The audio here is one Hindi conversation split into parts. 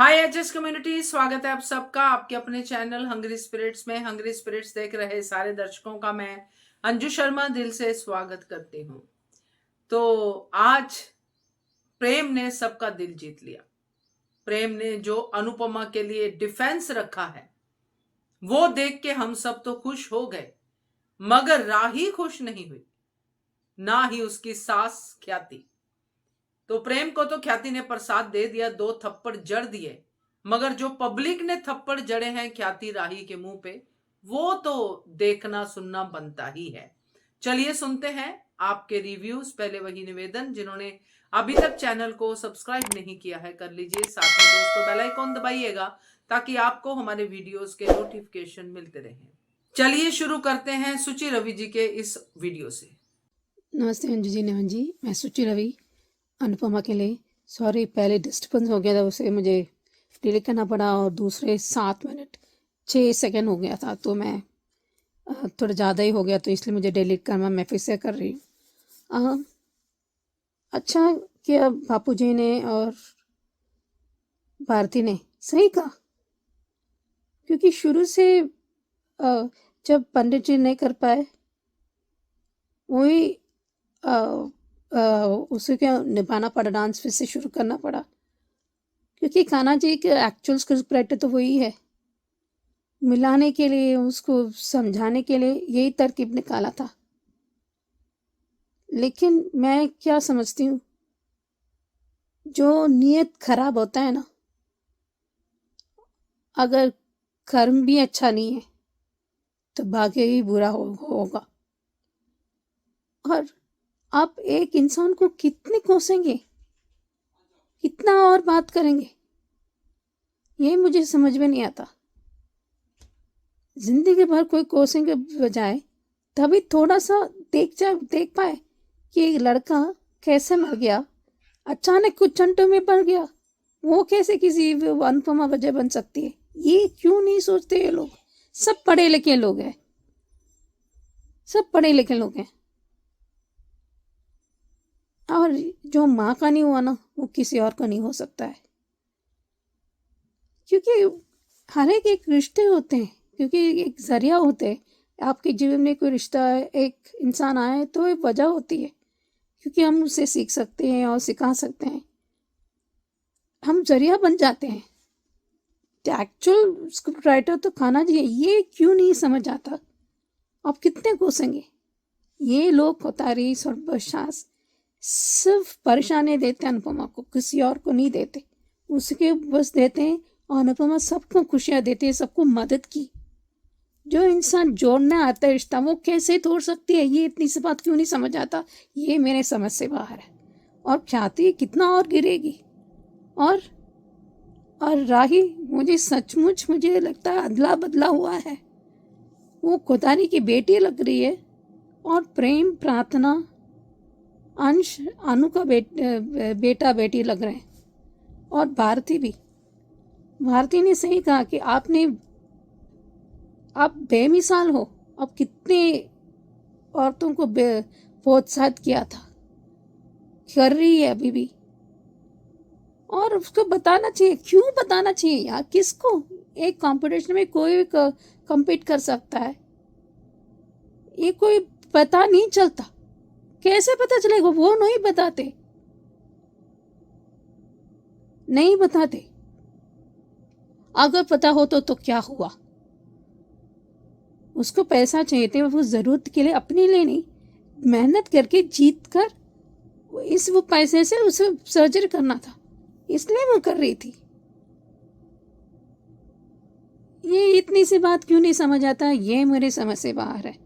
हाय एचएस कम्युनिटी, स्वागत है आप सबका आपके अपने चैनल हंग्री स्पिरिट्स में। हंग्री स्पिरिट्स देख रहे सारे दर्शकों का मैं अंजू शर्मा दिल से स्वागत करती हूँ। तो आज प्रेम ने सबका दिल जीत लिया। प्रेम ने जो अनुपमा के लिए डिफेंस रखा है वो देख के हम सब तो खुश हो गए, मगर राही खुश नहीं हुई, ना ही उसकी सास ख्याति। तो प्रेम को तो ख्याति ने प्रसाद दे दिया, 2 थप्पड़ जड़ दिए, मगर जो पब्लिक ने थप्पड़ जड़े हैं ख्याति राही के मुंह पे, वो तो देखना सुनना बनता ही है। चलिए सुनते हैं आपके रिव्यूज। पहले वही निवेदन, जिन्होंने अभी तक चैनल को सब्सक्राइब नहीं किया है कर लीजिए, साथ में दोस्तों बेल आइकॉन दबाइएगा ताकि आपको हमारे वीडियोस के नोटिफिकेशन मिलते रहें। चलिए शुरू करते हैं सुचि रवि जी के इस वीडियो से। नमस्ते अंजू जी, नेवन जी, मैं सुचि रवि अनुपमा के लिए सॉरी, पहले डिस्टर्बेंस हो गया था, उसे मुझे डिलीट करना पड़ा और दूसरे 7 मिनट 6 सेकंड हो गया था, तो मैं थोड़ा ज़्यादा ही हो गया, तो इसलिए मुझे डिलीट करना, मैं फिर से कर रही हूँ। अच्छा किया बापू जी ने और भारती ने, सही कहा, क्योंकि शुरू से जब पंडित जी नहीं कर पाए वही उसे क्या निभाना पड़ा, डांस फिर से शुरू करना पड़ा, क्योंकि कान्हा जी के एक्चुअल स्क्रिप्ट राइटर तो वही है। मिलाने के लिए, उसको समझाने के लिए यही तरकीब निकाला था। लेकिन मैं क्या समझती हूँ, जो नीयत खराब होता है ना, अगर कर्म भी अच्छा नहीं है तो भाग्य ही बुरा होगा। और आप एक इंसान को कितने कोसेंगे, कितना और बात करेंगे, ये मुझे समझ में नहीं आता। जिंदगी भर कोई कोसेंगे बजाय तभी थोड़ा सा देख पाए कि एक लड़का कैसे मर गया, अचानक कुछ चंटों में पड़ गया, वो कैसे किसी अनुपमा वजह बन सकती है। ये क्यों नहीं सोचते ये लोग? सब पढ़े लिखे लोग हैं, सब पढ़े लिखे लोग हैं, और जो माँ का नहीं हुआ ना, वो किसी और को नहीं हो सकता है। क्योंकि हर एक रिश्ते होते हैं, क्योंकि एक जरिया होते हैं। आपके जीवन में कोई रिश्ता है, एक इंसान आए तो एक वजह होती है, क्योंकि हम उससे सीख सकते हैं और सिखा सकते हैं, हम जरिया बन जाते हैं। एक्चुअल स्क्रिप्ट राइटर तो कान्हा जी है, ये क्यों नहीं समझ आता? आप कितने कोसेंगे? ये लोग कोतारीस और बशास सिर्फ परेशानी देते हैं अनुपमा को, किसी और को नहीं देते। उसके बस देते हैं, और अनुपमा सबको खुशियाँ देती है, सबको मदद की। जो इंसान जोड़ने आता है रिश्ता, वो कैसे तोड़ सकती है? ये इतनी सी बात क्यों नहीं समझ आता? ये मेरे समझ से बाहर है। और ख्याति कितना और गिरेगी। और राही मुझे लगता है अदला बदला हुआ है। वो कोतारी की बेटी लग रही है, और प्रेम प्रार्थना अंश अनु का बेटा बेटी लग रहे हैं। और भारती ने सही कहा कि आप बेमिसाल हो। अब कितने औरतों को प्रोत्साहित किया था, कर रही है अभी भी, और उसको बताना चाहिए। क्यों बताना चाहिए यार? किसको? एक कंपटीशन में कोई भी compete कर सकता है, ये कोई पता नहीं चलता। कैसे पता चलेगा? वो नहीं बताते। अगर पता हो तो क्या हुआ? उसको पैसा चाहिए थे, वो जरूरत के लिए, अपने लिए नहीं, मेहनत करके जीत कर वो पैसे से उसे सर्जरी करना था, इसलिए वो कर रही थी। ये इतनी सी बात क्यों नहीं समझ आता? ये मेरे समझ से बाहर है।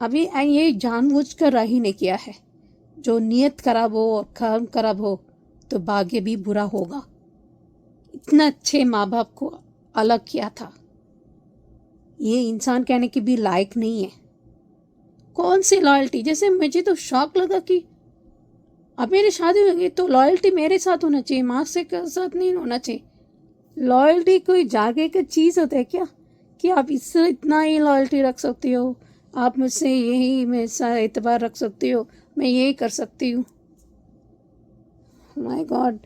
अभी ये जानबूझकर राही ने किया है। जो नियत खराब हो और कर्म खराब हो तो भाग्य भी बुरा होगा। इतना अच्छे माँ बाप को अलग किया था, ये इंसान कहने की भी लायक नहीं है। कौन सी लॉयल्टी? जैसे मुझे तो शौक लगा कि अब मेरी शादी हो गई तो लॉयल्टी मेरे साथ होना चाहिए, माँ से साथ नहीं होना चाहिए। लॉयल्टी कोई जागे का चीज़ होता है क्या, कि आप इससे इतना ही लॉयल्टी रख सकती हो, आप मुझसे यही मेरा एतबार रख सकती हो, मैं यही कर सकती हूँ? माय गॉड,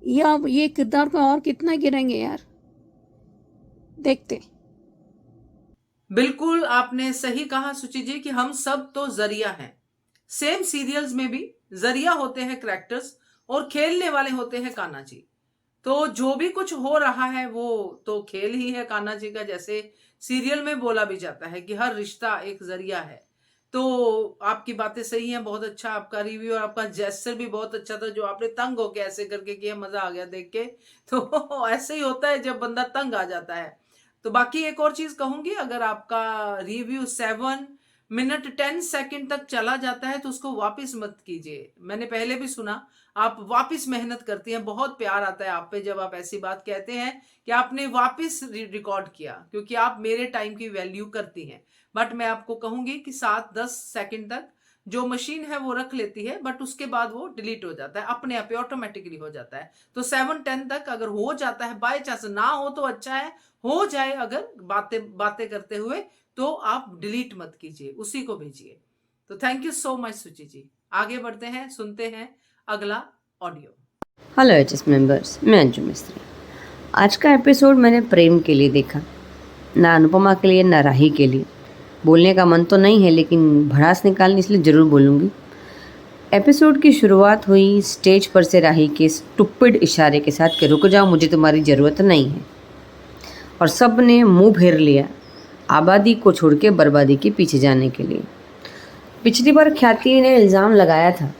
या ये किरदार को और कितना गिरेंगे यार, देखते। बिल्कुल आपने सही कहा सुचि जी कि हम सब तो जरिया हैं। सेम सीरियल्स में भी जरिया होते हैं कैरेक्टर्स और खेलने वाले होते हैं कान्हा जी। तो जो भी कुछ हो रहा है वो तो खेल ही है कान्हा जी का। जैसे सीरियल में बोला भी जाता है कि हर रिश्ता एक जरिया है। तो आपकी बातें सही हैं। बहुत अच्छा आपका रिव्यू और आपका जेस्चर भी बहुत अच्छा था, जो आपने तंग होके ऐसे करके किया, मजा आ गया देख के। तो ऐसे ही होता है जब बंदा तंग आ जाता है। तो बाकी एक और चीज कहूंगी, अगर आपका रिव्यू 7 मिनट 10 सेकंड तक चला जाता है तो उसको वापस मत कीजिए। मैंने पहले भी सुना आप वापस मेहनत करती हैं, बहुत प्यार आता है आप पे जब आप ऐसी बात कहते हैं कि आपने वापस रिकॉर्ड किया, क्योंकि आप मेरे टाइम की वैल्यू करती हैं। बट मैं आपको कहूंगी कि 7-10 सेकंड तक जो मशीन है वो रख लेती है, बट उसके बाद वो डिलीट हो जाता है अपने आप, ऑटोमेटिकली हो जाता है। तो 7-10 तक अगर हो जाता है, बाय चांस ना हो तो अच्छा है, हो जाए अगर बातें बातें करते हुए, तो आप डिलीट मत कीजिए, उसी को भेजिए। तो थैंक यू सो मच सुचि जी। आगे बढ़ते हैं, सुनते हैं अगला ऑडियो। हेलो एचएस मेंबर्स, मैं अंजू मिस्त्री। आज का एपिसोड मैंने प्रेम के लिए देखा, ना अनुपमा के लिए ना राही के लिए। बोलने का मन तो नहीं है लेकिन भड़ास निकालनी, इसलिए ज़रूर बोलूँगी। एपिसोड की शुरुआत हुई स्टेज पर से राही के स्टुपिड इशारे के साथ कि रुक जाओ, मुझे तुम्हारी ज़रूरत नहीं है, और सब ने मुंह फेर लिया आबादी को छोड़ के बर्बादी के पीछे जाने के लिए। पिछली बार ख्याति ने इल्ज़ाम लगाया था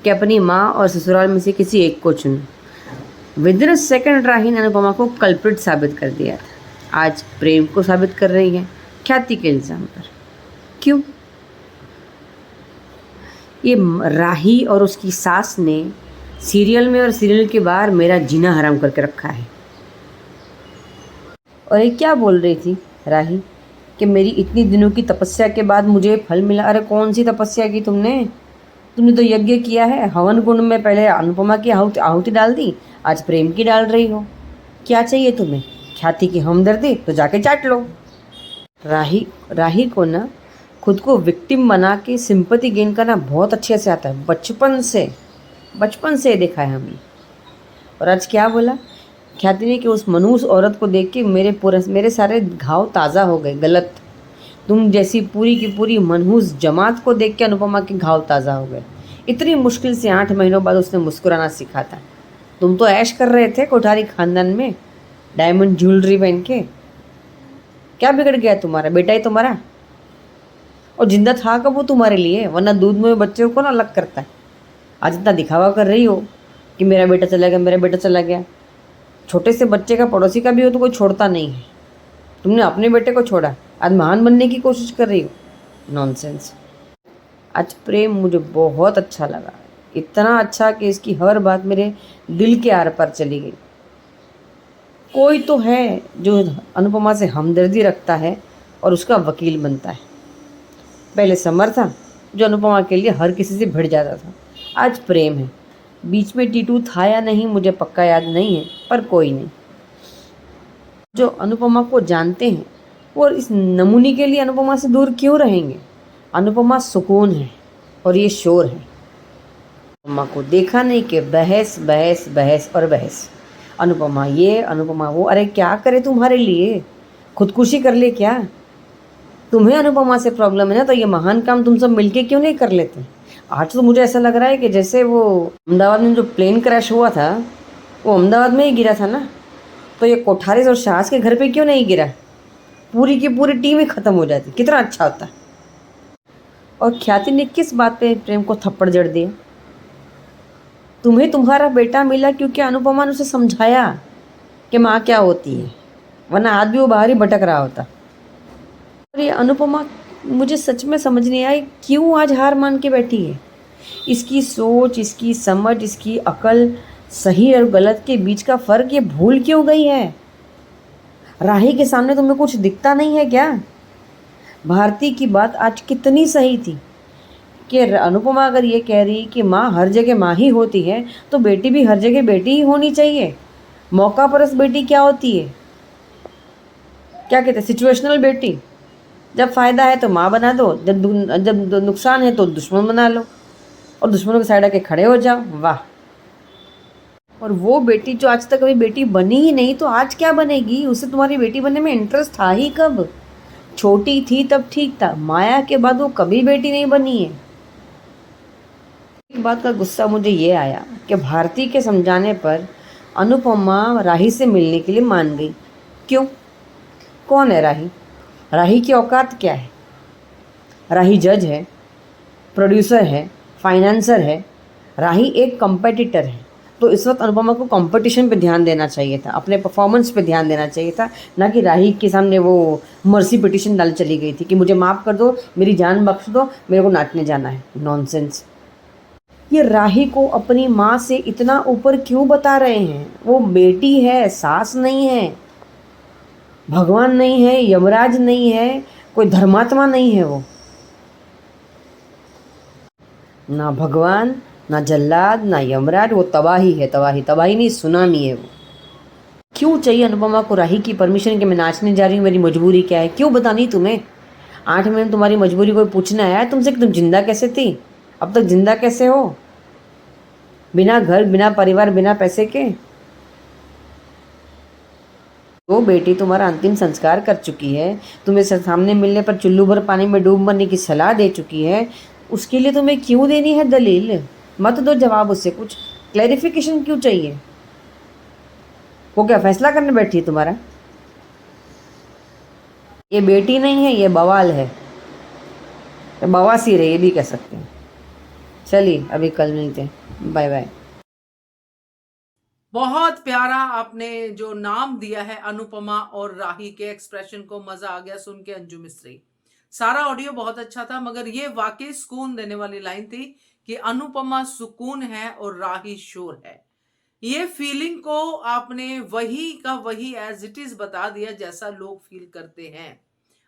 कि अपनी माँ और ससुराल में से किसी एक को चुनो। विदिन अ सेकंड राही ने अनुपमा को कल्प्रिट साबित कर दिया था। आज प्रेम को साबित कर रही है ख्याति के इल्ज़ाम पर। क्यों? ये राही और उसकी सास ने सीरियल में और सीरियल के बाहर मेरा जीना हराम करके रखा है। और ये क्या बोल रही थी राही कि मेरी इतनी दिनों की तपस्या के बाद मुझे फल मिला। अरे कौन सी तपस्या की तुमने तो यज्ञ किया है। हवन कुंड में पहले अनुपमा की आहुति डाल दी, आज प्रेम की डाल रही हो। क्या चाहिए तुम्हें? ख्याति की हमदर्दी? तो जाके चाट लो। राही को ना खुद को विक्टिम बना के सिंपैथी गेन करना बहुत अच्छे से आता है। बचपन से देखा है हमने। और आज क्या बोला ख्याति ने कि उस मनहूस औरत को देख के मेरे सारे घाव ताज़ा हो गए। गलत। तुम जैसी पूरी की पूरी मनहूस जमात को देख के अनुपमा के घाव ताज़ा हो गए। इतनी मुश्किल से 8 महीनों बाद उसने मुस्कुराना सीखा था। तुम तो ऐश कर रहे थे कोठारी खानदान में, डायमंड ज्वेलरी पहन के। क्या बिगड़ गया तुम्हारा? बेटा ही तुम्हारा, और जिंदा था कब वो तुम्हारे लिए? वरना दूध में बच्चे को ना अलग करता है। आज इतना दिखावा कर रही हो कि मेरा बेटा चला गया। छोटे से बच्चे का, पड़ोसी का भी हो तो कोई छोड़ता नहीं है। तुमने अपने बेटे को छोड़ा, आज महान बनने की कोशिश कर रही हो। नॉनसेंस। आज प्रेम मुझे बहुत अच्छा लगा, इतना अच्छा कि इसकी हर बात मेरे दिल के आर पार चली गई। कोई तो है जो अनुपमा से हमदर्दी रखता है और उसका वकील बनता है। पहले समर था जो अनुपमा के लिए हर किसी से भिड़ जाता था, आज प्रेम है। बीच में टीटू था या नहीं मुझे पक्का याद नहीं है, पर कोई नहीं। जो अनुपमा को जानते हैं वो इस नमूने के लिए अनुपमा से दूर क्यों रहेंगे? अनुपमा सुकून है और ये शोर है। अनुपमा को देखा नहीं कि बहस बहस बहस और बहस। अनुपमा ये, अनुपमा वो। अरे क्या करे तुम्हारे लिए? खुदकुशी कर ले क्या? तुम्हें अनुपमा से प्रॉब्लम है ना, तो ये महान काम तुम सब मिलके क्यों नहीं कर लेते? आज तो मुझे ऐसा लग रहा है कि जैसे वो अहमदाबाद में जो प्लेन क्रैश हुआ था वो अहमदाबाद में ही गिरा था ना, तो ये कोठारी और शाहस के घर पे क्यों नहीं गिरा? पूरी की पूरी टीम ही ख़त्म हो जाती, कितना अच्छा होता। और ख्याति ने किस बात पे प्रेम को थप्पड़ जड़ दिया? तुम्हें तुम्हारा बेटा मिला क्योंकि अनुपमा ने उसे समझाया कि माँ क्या होती है, वरना आज भी वो बाहर ही भटक रहा होता। और ये अनुपमा मुझे सच में समझ नहीं आई क्यों आज हार मान के बैठी है। इसकी सोच, इसकी समझ, इसकी अकल, सही और गलत के बीच का फ़र्क ये भूल क्यों गई है? राही के सामने तुम्हें कुछ दिखता नहीं है क्या? भारती की बात आज कितनी सही थी कि अनुपमा अगर ये कह रही कि माँ हर जगह माँ ही होती है तो बेटी भी हर जगह बेटी ही होनी चाहिए। मौका परस बेटी क्या होती है? क्या कहते हैं? सिचुएशनल बेटी। जब फ़ायदा है तो माँ बना दो, जब नुकसान है तो दुश्मन बना लो और दुश्मनों के साइड आके खड़े हो जाओ। वाह! और वो बेटी जो आज तक कभी बेटी बनी ही नहीं, तो आज क्या बनेगी? उसे तुम्हारी बेटी बनने में इंटरेस्ट था ही कब? छोटी थी तब ठीक था, माया के बाद वो कभी बेटी नहीं बनी है। एक बात का गुस्सा मुझे ये आया कि भारती के समझाने पर अनुपमा राही से मिलने के लिए मान गई। क्यों? कौन है राही? राही की औकात क्या है? राही जज है, प्रोड्यूसर है, फाइनेंसर है। राही एक कंपेटिटर है। तो इस वक्त अनुपमा को कंपटीशन पे ध्यान देना चाहिए था, अपने परफॉर्मेंस पे ध्यान देना चाहिए था, ना कि राही के सामने वो मर्सी पिटिशन डाल चली गई थी कि मुझे माफ़ कर दो, मेरी जान बख्श दो, मेरे को नाचने जाना है। नॉनसेंस। ये राही को अपनी माँ से इतना ऊपर क्यों बता रहे हैं? वो बेटी है, सास नहीं है, भगवान नहीं है, यमराज नहीं है, कोई धर्मात्मा नहीं है। वो ना भगवान, ना जल्लाद, ना यमराज, वो तबाही है। तबाही, तबाही नहीं, सुनामी है वो। क्यों चाहिए अनुपमा को राही की परमिशन कि मैं नाचने जा रही हूँ, मेरी मजबूरी क्या है? क्यों बतानी तुम्हें? 8 महीने तुम्हारी मजबूरी कोई पूछने आया है तुमसे कि तुम जिंदा कैसे थी, अब तक जिंदा कैसे हो, बिना घर, बिना परिवार, बिना पैसे के? वो बेटी तुम्हारा अंतिम संस्कार कर चुकी है, तुम्हें सामने मिलने पर चुल्लू भर पानी में डूब मरने की सलाह दे चुकी है। उसके लिए तुम्हें क्यों देनी है दलील? मत दो जवाब उससे, कुछ क्लैरिफिकेशन क्यों चाहिए? वो क्या फैसला करने बैठी है तुम्हारा? ये बेटी नहीं है, ये बवाल है, ये बवासीर है, ये भी कह सकते हैं। चलिए अभी कल मिलते हैं, बाय बाय। बहुत प्यारा आपने जो नाम दिया है अनुपमा और राही के एक्सप्रेशन को, मजा आ गया सुन के अंजू मिस्त्री। सारा ऑडियो बहुत अच्छा था, मगर ये वाकई सुकून देने वाली लाइन थी कि अनुपमा सुकून है और राही शोर है। ये फीलिंग को आपने वही का वही एज इट इज बता दिया जैसा लोग फील करते हैं।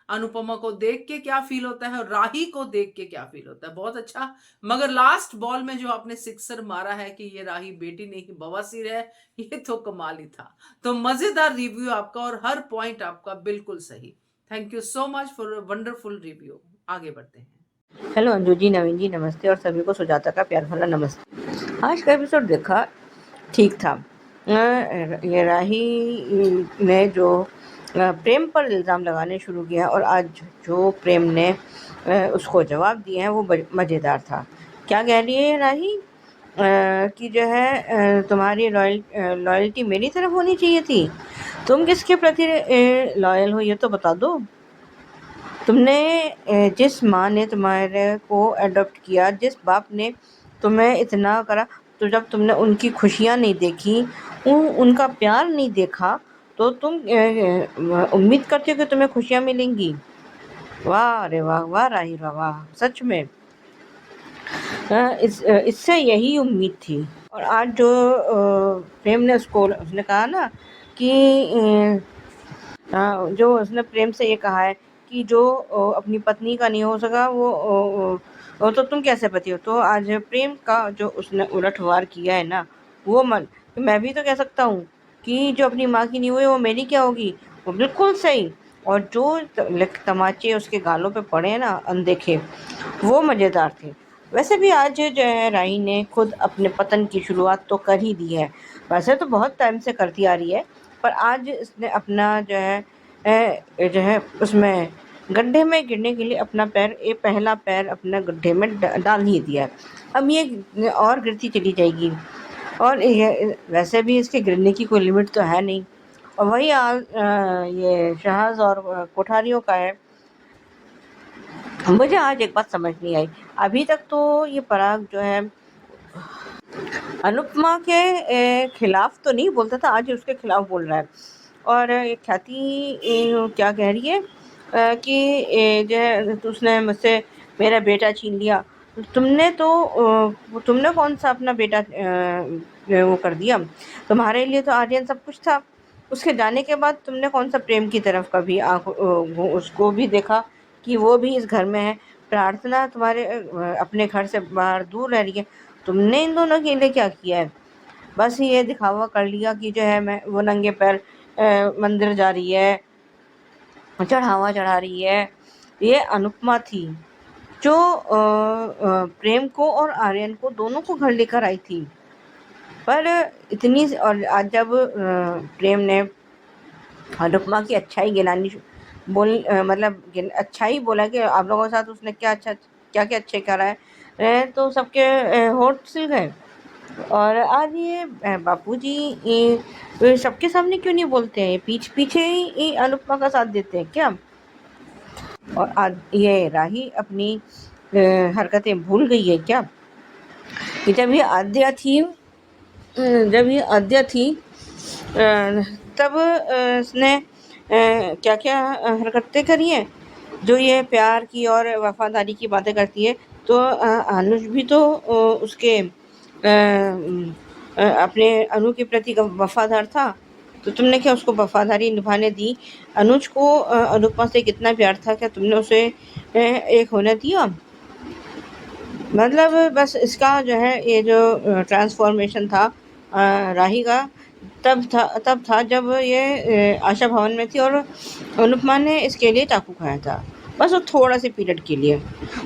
अनुपमा को देख के क्या फील होता है और राही को देख के क्या फील होता है, बहुत अच्छा। मगर लास्ट बॉल में जो आपने सिक्सर मारा है कि ये राही बेटी नहीं बवासीर है, ये तो कमाल ही था। तो मजेदार रिव्यू आपका और हर पॉइंट आपका बिल्कुल सही। Thank you so much for wonderful review. आगे बढ़ते हैं। हेलो अंजू जी, नवीन जी नमस्ते, और सभी को सुजाता का प्यार भरा नमस्ते। आज का एपिसोड देखा, ठीक था। ये राही ने जो प्रेम पर इल्ज़ाम लगाने शुरू किया और आज जो प्रेम ने उसको जवाब दिए हैं वो मज़ेदार था। क्या कह रही है राही कि जो है तुम्हारी लॉयल्टी मेरी तरफ होनी चाहिए थी। तुम किसके प्रति लॉयल हो ये तो बता दो। तुमने जिस माँ ने तुम्हारे को अडॉप्ट किया, जिस बाप ने तुम्हें इतना करा, तो जब तुमने उनकी खुशियाँ नहीं देखी, उनका प्यार नहीं देखा, तो तुम उम्मीद करते हो कि तुम्हें खुशियाँ मिलेंगी। वाह अरे वाह, वाह राही वाह, सच में इससे यही उम्मीद थी। और आज जो प्रेम ने उसने कहा ना कि जो उसने प्रेम से ये कहा है कि जो अपनी पत्नी का नहीं हो सका वो तो तुम कैसे पति हो। तो आज प्रेम का जो उसने उलटवार किया है ना, वो मन तो मैं भी तो कह सकता हूँ कि जो अपनी माँ की नहीं हुई वो मेरी क्या होगी। वो बिल्कुल सही। और जो तमाचे उसके गालों पे पड़े हैं ना अनदेखे, वो मज़ेदार थे। वैसे भी आज जो है राही ने खुद अपने पतन की शुरुआत तो कर ही दी है। वैसे तो बहुत टाइम से करती आ रही है, पर आज इसने अपना जो है उसमें गड्ढे में गिरने के लिए अपना पहला पैर अपना गड्ढे में डाल ही दिया है। अब ये और गिरती चली जाएगी, और ये वैसे भी इसके गिरने की कोई लिमिट तो है नहीं। और वही ये शहज़ और कोठारियों का है। मुझे आज एक बात समझ नहीं आई, अभी तक तो ये पराग जो है अनुपमा के खिलाफ तो नहीं बोलता था, आज उसके खिलाफ बोल रहा है। और ख्याति क्या कह रही है कि जो है उसने मुझसे मेरा बेटा छीन लिया। तुमने कौन सा अपना बेटा वो कर दिया। तुम्हारे लिए तो आर्यन सब कुछ था। उसके जाने के बाद तुमने कौन सा प्रेम की तरफ कभी उसको भी देखा कि वो भी इस घर में है। प्रार्थना तुम्हारे अपने घर से बाहर दूर रह रही है। तुमने इन दोनों के लिए क्या किया है? बस ये दिखावा कर लिया कि जो है मैं वो नंगे पैर मंदिर जा रही है, चढ़ावा चढ़ा रही है। ये अनुपमा थी जो प्रेम को और आर्यन को दोनों को घर लेकर आई थी। पर इतनी और आज जब प्रेम ने अनुपमा की अच्छाई गिनानी मतलब अच्छाई बोला कि आप लोगों के साथ उसने क्या क्या अच्छे करा है, तो सबके होठ सिल गए। और आज ये बापूजी ये सबके सामने क्यों नहीं बोलते हैं, पीछे ही अनुपमा का साथ देते हैं क्या? और आज ये राही अपनी हरकतें भूल गई है क्या? कि जब ये आद्या थी तब उसने क्या क्या हरकतें करी हैं जो ये प्यार की और वफादारी की बातें करती है। तो अनुज भी तो उसके अपने अनु के प्रति वफादार था, तो तुमने क्या उसको वफादारी निभाने दी? अनुज को अनुपमा से कितना प्यार था, क्या तुमने उसे एक होने दिया? मतलब बस इसका जो है ये जो ट्रांसफॉर्मेशन था राही का तब था जब ये आशा भवन में थी और अनुपमा ने इसके लिए चाकू खाया था, बस वो थोड़ा से पीरियड के लिए।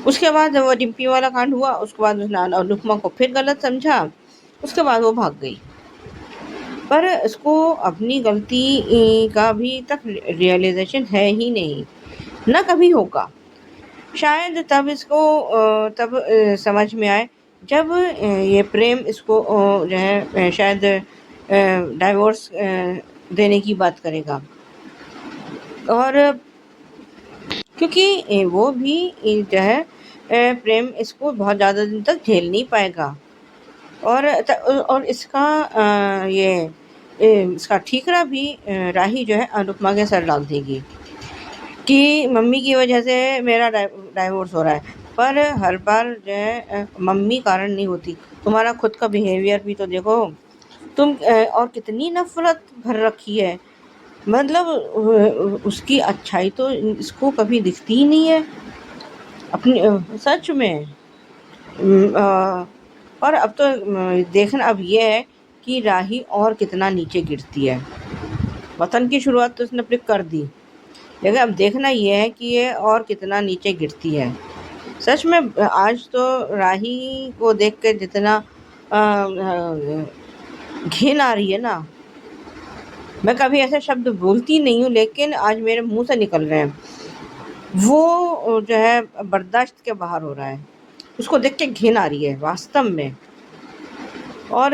उसके बाद वो डिम्पी वाला कांड हुआ, उसके बाद उसने अनुपमा को फिर गलत समझा, उसके बाद वो भाग गई। पर इसको अपनी गलती का भी तक रियलाइजेशन है ही नहीं, ना कभी होगा। शायद तब इसको समझ में आए जब ये प्रेम इसको जो है शायद डाइवोर्स देने की बात करेगा। और क्योंकि वो भी जो है प्रेम इसको बहुत ज़्यादा दिन तक झेल नहीं पाएगा। और इसका इसका ठीकरा भी राही जो है अनुपमा के सर डाल देगी कि मम्मी की वजह से मेरा डाइवोर्स हो रहा है। पर हर बार जो है मम्मी कारण नहीं होती, तुम्हारा खुद का बिहेवियर भी तो देखो। तुम और कितनी नफरत भर रखी है, मतलब उसकी अच्छाई तो इसको कभी दिखती ही नहीं है अपनी सच में। और अब तो देखना अब ये है कि राही और कितना नीचे गिरती है। वतन की शुरुआत तो उसने अपनी कर दी, लेकिन अब देखना ये है कि ये और कितना नीचे गिरती है। सच में आज तो राही को देख के जितना घिन आ रही है ना, मैं कभी ऐसे शब्द बोलती नहीं हूँ, लेकिन आज मेरे मुंह से निकल रहे हैं। वो जो है बर्दाश्त के बाहर हो रहा है, उसको देख के घिन आ रही है वास्तव में। और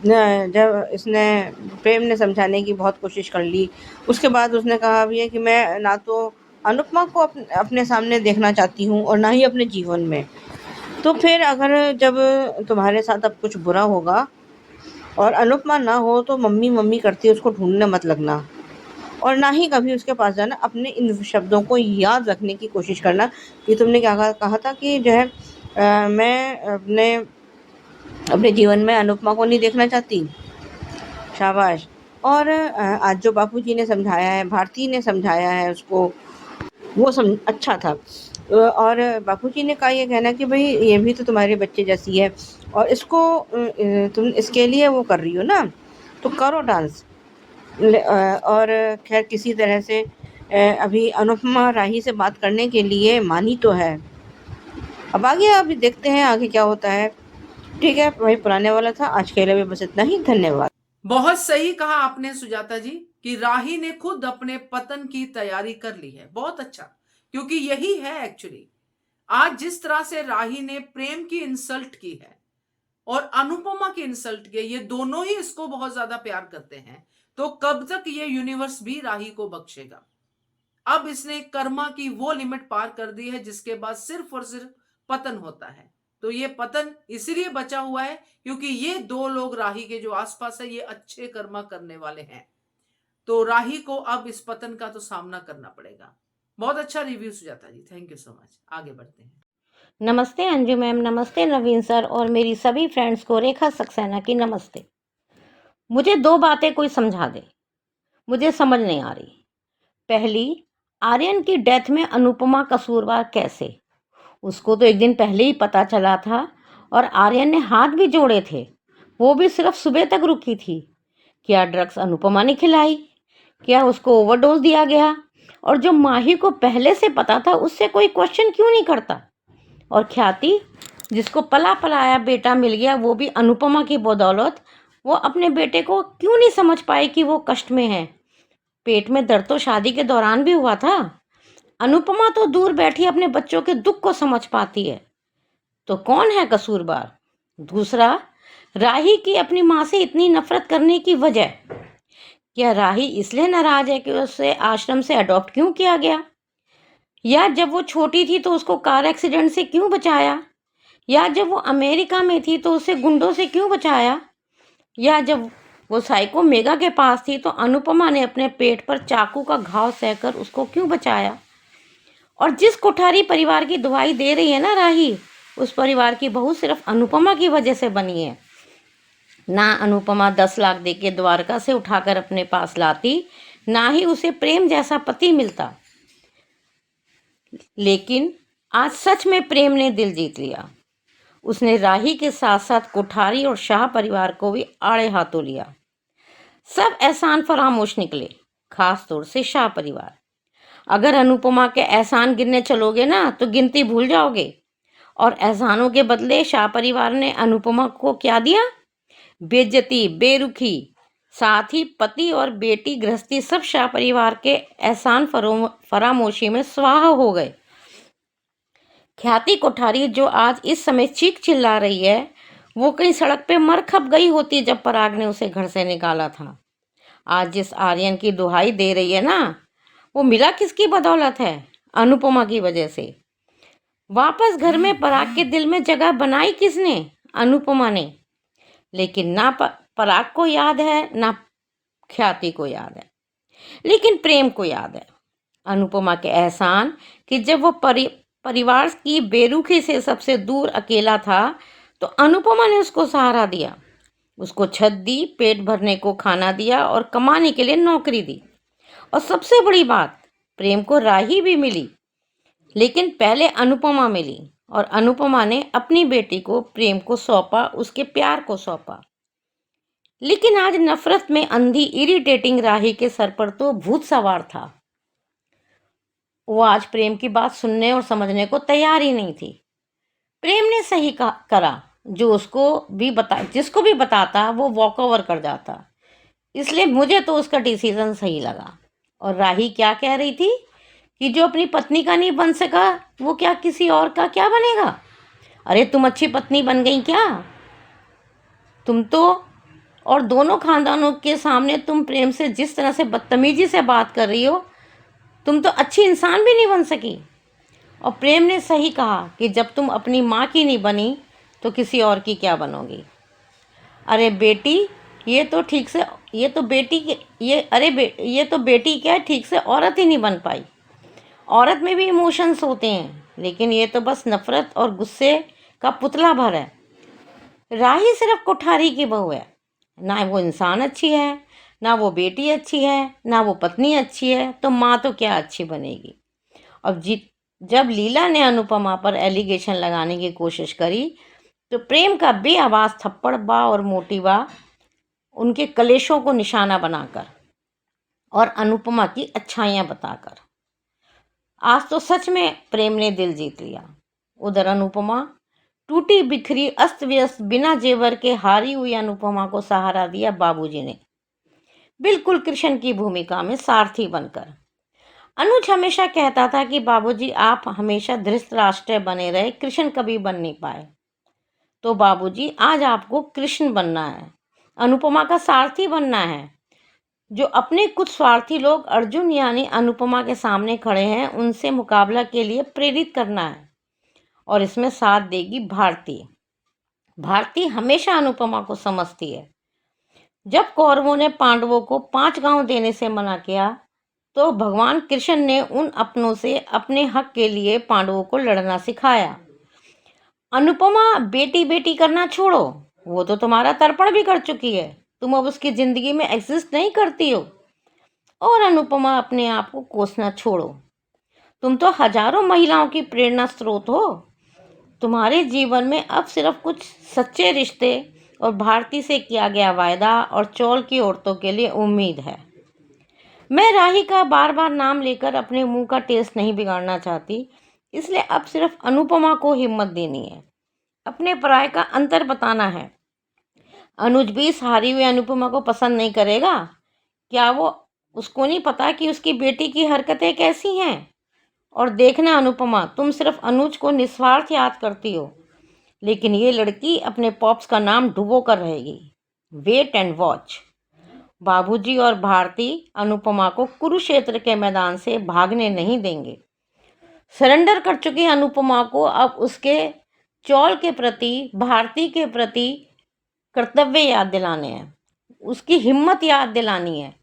जब इसने प्रेम ने समझाने की बहुत कोशिश कर ली, उसके बाद उसने कहा भी है कि मैं ना तो अनुपमा को अपने सामने देखना चाहती हूँ और ना ही अपने जीवन में। तो फिर अगर जब तुम्हारे साथ अब कुछ बुरा होगा और अनुपमा ना हो तो मम्मी मम्मी करती है उसको ढूंढने मत लगना, और ना ही कभी उसके पास जाना। अपने इन शब्दों को याद रखने की कोशिश करना कि तुमने क्या कहा था कि जो है मैं अपने जीवन में अनुपमा को नहीं देखना चाहती। शाबाश। और आज जो बापूजी ने समझाया है, भारती ने समझाया है उसको, वो अच्छा था। और बापूजी ने कहा ये कहना कि भाई ये भी तो तुम्हारे बच्चे जैसी है और इसको तुम इसके लिए वो कर रही हो ना, तो करो डांस। और खैर किसी तरह से अभी अनुपमा राही से बात करने के लिए मानी तो है। अब आगे अभी देखते हैं आगे क्या होता है। ठीक है भाई, पुराने वाला था, आज के लिए बस इतना ही। धन्यवाद। बहुत सही कहा आपने सुजाता जी कि राही ने खुद अपने पतन की तैयारी कर ली है। बहुत अच्छा, क्योंकि यही है एक्चुअली। आज जिस तरह से राही ने प्रेम की इंसल्ट की है और अनुपमा की इंसल्ट की है, ये दोनों ही इसको बहुत ज्यादा प्यार करते हैं, तो कब तक ये यूनिवर्स भी राही को बख्शेगा? अब इसने कर्मा की वो लिमिट पार कर दी है जिसके बाद सिर्फ और सिर्फ पतन होता है। तो ये पतन इसीलिए बचा हुआ है क्योंकि ये दो लोग राही के जो आसपास है ये अच्छे कर्मा करने वाले हैं। तो राही को अब इस पतन का तो सामना करना पड़ेगा। बहुत अच्छा review Sujata ji, thank you so much. आगे बढ़ते हैं। नमस्ते अंजू मैम, नमस्ते नवीन सर और मेरी सभी फ्रेंड्स को रेखा सक्सेना की नमस्ते। मुझे दो बातें कोई समझा दे, मुझे समझ नहीं आ रही। पहली, आर्यन की डेथ में अनुपमा कसूरवार कैसे? उसको तो एक दिन पहले ही पता चला था और आर्यन ने हाथ भी जोड़े थे, वो भी सिर्फ सुबह तक रुकी थी। क्या ड्रग्स अनुपमा ने खिलाई? क्या उसको ओवरडोज दिया गया? और जो माही को पहले से पता था उससे कोई क्वेश्चन क्यों नहीं करता? और ख्याति, जिसको पला पलाया बेटा मिल गया, वो भी अनुपमा की बदौलत, वो अपने बेटे को क्यों नहीं समझ पाई कि वो कष्ट में है? पेट में दर्द तो शादी के दौरान भी हुआ था। अनुपमा तो दूर बैठी अपने बच्चों के दुख को समझ पाती है। तो कौन है कसूरवार? दूसरा, राही की अपनी माँ से इतनी नफरत करने की वजह। क्या राही इसलिए नाराज है कि उसे आश्रम से अडॉप्ट क्यों किया गया? या जब वो छोटी थी तो उसको कार एक्सीडेंट से क्यों बचाया? या जब वो अमेरिका में थी तो उसे गुंडों से क्यों बचाया? या जब वो साइको मेगा के पास थी तो अनुपमा ने अपने पेट पर चाकू का घाव सहकर उसको क्यों बचाया? और जिस कोठारी परिवार की दुहाई दे रही है ना राही, उस परिवार की बहू सिर्फ अनुपमा की वजह से बनी है। ना अनुपमा 10 लाख देके द्वारका से उठाकर अपने पास लाती, ना ही उसे प्रेम जैसा पति मिलता। लेकिन आज सच में प्रेम ने दिल जीत लिया। उसने राही के साथ साथ कोठारी और शाह परिवार को भी आड़े हाथों लिया। सब एहसान फरामोश निकले, खास तौर से शाह परिवार। अगर अनुपमा के एहसान गिनने चलोगे ना तो गिनती भूल जाओगे। और एहसानों के बदले शाह परिवार ने अनुपमा को क्या दिया? बेइज्जती, बेरुखी। साथ ही पति और बेटी गृहस्थी सब शाह परिवार के एहसान फरामोशी में स्वाहा हो गए। ख्याति कोठारी जो आज इस समय चीख चिल्ला रही है, वो कहीं सड़क पे मर खप गई होती जब पराग ने उसे घर से निकाला था। आज जिस आर्यन की दुहाई दे रही है ना, वो मिला किसकी बदौलत है? अनुपमा की वजह से। वापस घर में पराग के दिल में जगह बनाई किसने? अनुपमा ने। लेकिन ना पराग को याद है, ना ख्याति को याद है, लेकिन प्रेम को याद है। अनुपमा के एहसान कि जब वो परिवार की बेरुखी से सबसे दूर अकेला था तो अनुपमा ने उसको सहारा दिया, उसको छत दी, पेट भरने को खाना दिया और कमाने के लिए नौकरी दी। और सबसे बड़ी बात, प्रेम को राही भी मिली, लेकिन पहले अनुपमा मिली और अनुपमा ने अपनी बेटी को प्रेम को सौंपा, उसके प्यार को सौंपा। लेकिन आज नफरत में अंधी इरिटेटिंग राही के सर पर तो भूत सवार था। वो आज प्रेम की बात सुनने और समझने को तैयार ही नहीं थी। प्रेम ने सही करा, जो जिसको भी बताता वो वॉक ओवर कर जाता। इसलिए मुझे तो उसका डिसीजन सही लगा। और राही क्या कह रही थी कि जो अपनी पत्नी का नहीं बन सका वो क्या किसी और का क्या बनेगा? अरे तुम अच्छी पत्नी बन गई क्या? तुम तो, और दोनों खानदानों के सामने तुम प्रेम से जिस तरह से बदतमीजी से बात कर रही हो, तुम तो अच्छी इंसान भी नहीं बन सकी। और प्रेम ने सही कहा कि जब तुम अपनी माँ की नहीं बनी तो किसी और की क्या बनोगी? अरे बेटी, ये तो बेटी क्या ठीक से औरत ही नहीं बन पाई। औरत में भी इमोशंस होते हैं, लेकिन ये तो बस नफरत और गुस्से का पुतला भर है। राही सिर्फ कोठारी की बहू है, ना वो इंसान अच्छी है, ना वो बेटी अच्छी है, ना वो पत्नी अच्छी है, तो माँ तो क्या अच्छी बनेगी? अब जब लीला ने अनुपमा पर एलिगेशन लगाने की कोशिश करी तो प्रेम का बेआवाज थप्पड़ बा और मोटी बा उनके कलेशों को निशाना बनाकर और अनुपमा की अच्छाइयाँ बताकर। आज तो सच में प्रेम ने दिल जीत लिया। उधर अनुपमा टूटी बिखरी अस्त व्यस्त बिना जेवर के हारी हुई अनुपमा को सहारा दिया बाबूजी ने, बिल्कुल कृष्ण की भूमिका में सारथी बनकर। अनुज हमेशा कहता था कि बाबूजी आप हमेशा धृतराष्ट्र बने रहे, कृष्ण कभी बन नहीं पाए। तो बाबूजी आज आपको कृष्ण बनना है, अनुपमा का सारथी बनना है। जो अपने कुछ स्वार्थी लोग अर्जुन यानी अनुपमा के सामने खड़े हैं, उनसे मुकाबला के लिए प्रेरित करना है। और इसमें साथ देगी भारती। भारती हमेशा अनुपमा को समझती है। जब कौरवों ने पांडवों को 5 गांव देने से मना किया तो भगवान कृष्ण ने उन अपनों से अपने हक के लिए पांडवों को लड़ना सिखाया। अनुपमा बेटी बेटी करना छोड़ो, वो तो तुम्हारा तर्पण भी कर चुकी है, तुम अब उसकी जिंदगी में एग्जिस्ट नहीं करती हो। और अनुपमा अपने आप को कोसना छोड़ो, तुम तो हजारों महिलाओं की प्रेरणा स्रोत हो। तुम्हारे जीवन में अब सिर्फ कुछ सच्चे रिश्ते और भारती से किया गया वायदा और चौल की औरतों के लिए उम्मीद है। मैं राही का बार बार नाम लेकर अपने मुंह का टेस्ट नहीं बिगाड़ना चाहती, इसलिए अब सिर्फ अनुपमा को हिम्मत देनी है, अपने पराये का अंतर बताना है। अनुज भी इस हारी हुई अनुपमा को पसंद नहीं करेगा? क्या वो उसको नहीं पता कि उसकी बेटी की हरकतें कैसी हैं? और देखना अनुपमा, तुम सिर्फ अनुज को निस्वार्थ याद करती हो, लेकिन ये लड़की अपने पॉप्स का नाम डुबो कर रहेगी। Wait and watch. बाबूजी और भारती अनुपमा को कुरुक्षेत्र के मैदान से भागने नहीं देंगे। सरेंडर कर चुकी अनुपमा को अब उसके चौल के प्रति, भारती के प्रति कर्तव्य याद दिलाने हैं, उसकी हिम्मत याद दिलानी है।